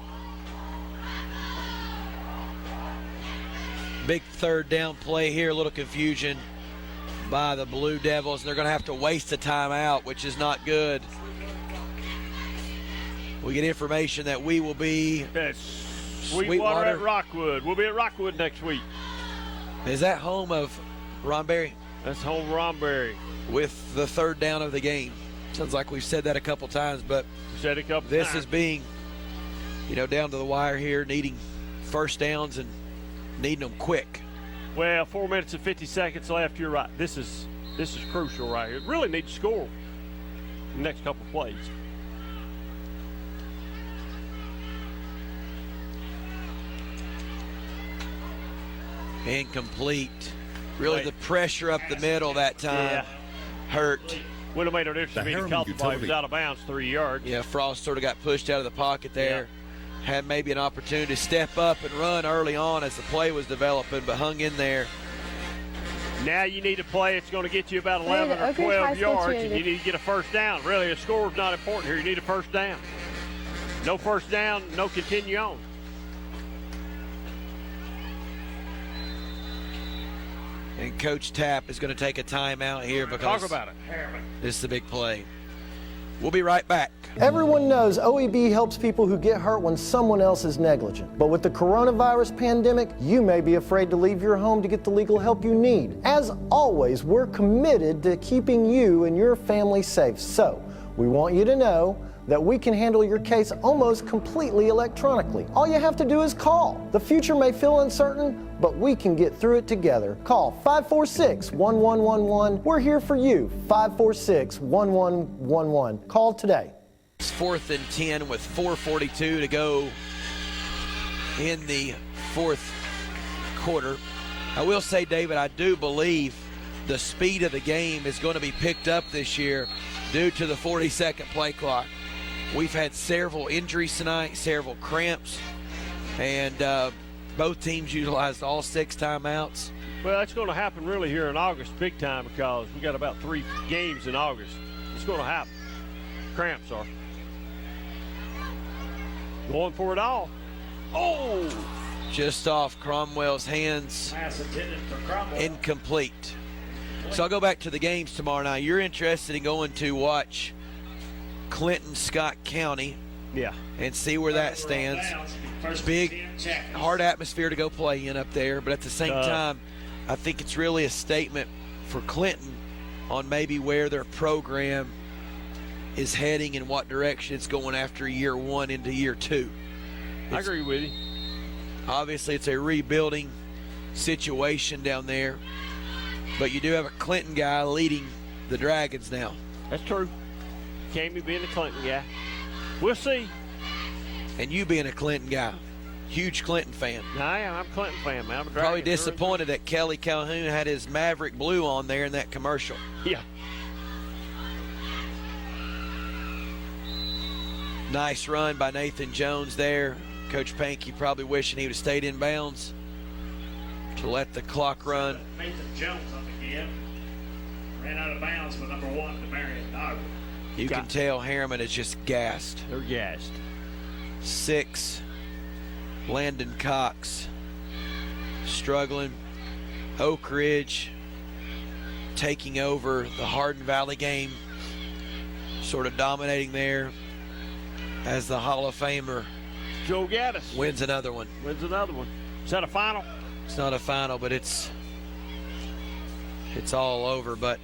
Big 3rd down play here. A little confusion by the Blue Devils. They're going to have to waste a timeout, which is not good. We get information that we will be at Sweetwater at Rockwood. We'll be at Rockwood next week. Is that home of Ron Berry? That's home of Ron Berry. With the 3rd down of the game. Sounds like we've said that a couple times, but this is being, down to the wire here, needing first downs and needing them quick. Well, 4 minutes and 50 seconds left. You're right. This is crucial right here. Really need to score the next couple plays. Incomplete. Really, the pressure up the middle that time hurt. Would have made no difference if he caught the ball. He was out of bounds 3 yards. Yeah, Frost sort of got pushed out of the pocket there. Yeah. Had maybe an opportunity to step up and run early on as the play was developing, but hung in there. Now you need a play. It's going to get you about 11 or 12 yards, and you need to get a first down. Really, a score is not important here. You need a first down. No first down, no continue on. And Coach Tapp is going to take a timeout here because talk about it. This is a big play. We'll be right back. Everyone knows OEB helps people who get hurt when someone else is negligent. But with the coronavirus pandemic, you may be afraid to leave your home to get the legal help you need. As always, we're committed to keeping you and your family safe. So we want you to know that we can handle your case almost completely electronically. All you have to do is call. The future may feel uncertain, but we can get through it together. Call 546-1111. We're here for you. 546-1111. Call today. It's 4th and 10 with 4:42 to go in the 4th quarter. I will say, David, I do believe the speed of the game is going to be picked up this year due to the 40-second play clock. We've had several injuries tonight, several cramps, and both teams utilized all 6 timeouts. Well, that's going to happen really here in August big time because we got about 3 games in August. It's going to happen. Cramps are. Going for it all. Oh! Just off Cromwell's hands. Incomplete. So I'll go back to the games tomorrow night. You're interested in going to watch Clinton, Scott County, and see where that stands. Big, hard atmosphere to go play in up there, but at the same time, I think it's really a statement for Clinton on maybe where their program is heading and what direction it's going after year 1 into year 2. I agree with you. Obviously, it's a rebuilding situation down there, but you do have a Clinton guy leading the Dragons now. That's true. Cammy being a Clinton guy. We'll see. And you being a Clinton guy. Huge Clinton fan. I am. I'm a Clinton fan, man. I'm a probably disappointed that Kelly Calhoun had his Maverick blue on there in that commercial. Yeah. Nice run by Nathan Jones there. Coach Pankey probably wishing he would have stayed in bounds to let the clock run. Nathan Jones up again. Ran out of bounds with number 1, Demarion Dogger. You can tell Harriman is just gassed. They're gassed. 6, Landon Cox struggling. Oak Ridge taking over the Hardin Valley game, sort of dominating there as the Hall of Famer Joe Gaddis wins another one. Is that a final? It's not a final, but it's all over. But